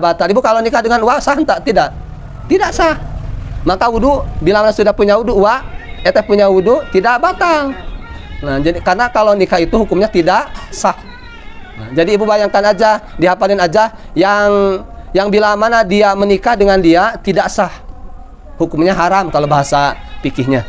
S6: batal. Ibu kalau nikah dengan ua sah entah? Tidak sah. Maka wudu bila mana sudah punya wudu ua, punya wudu tidak batal. Nah, jadi karena kalau nikah itu hukumnya tidak sah. Nah, jadi ibu bayangkan aja, dihafalin aja yang bila mana dia menikah dengan dia tidak sah. Hukumnya haram kalau bahasa fikihnya.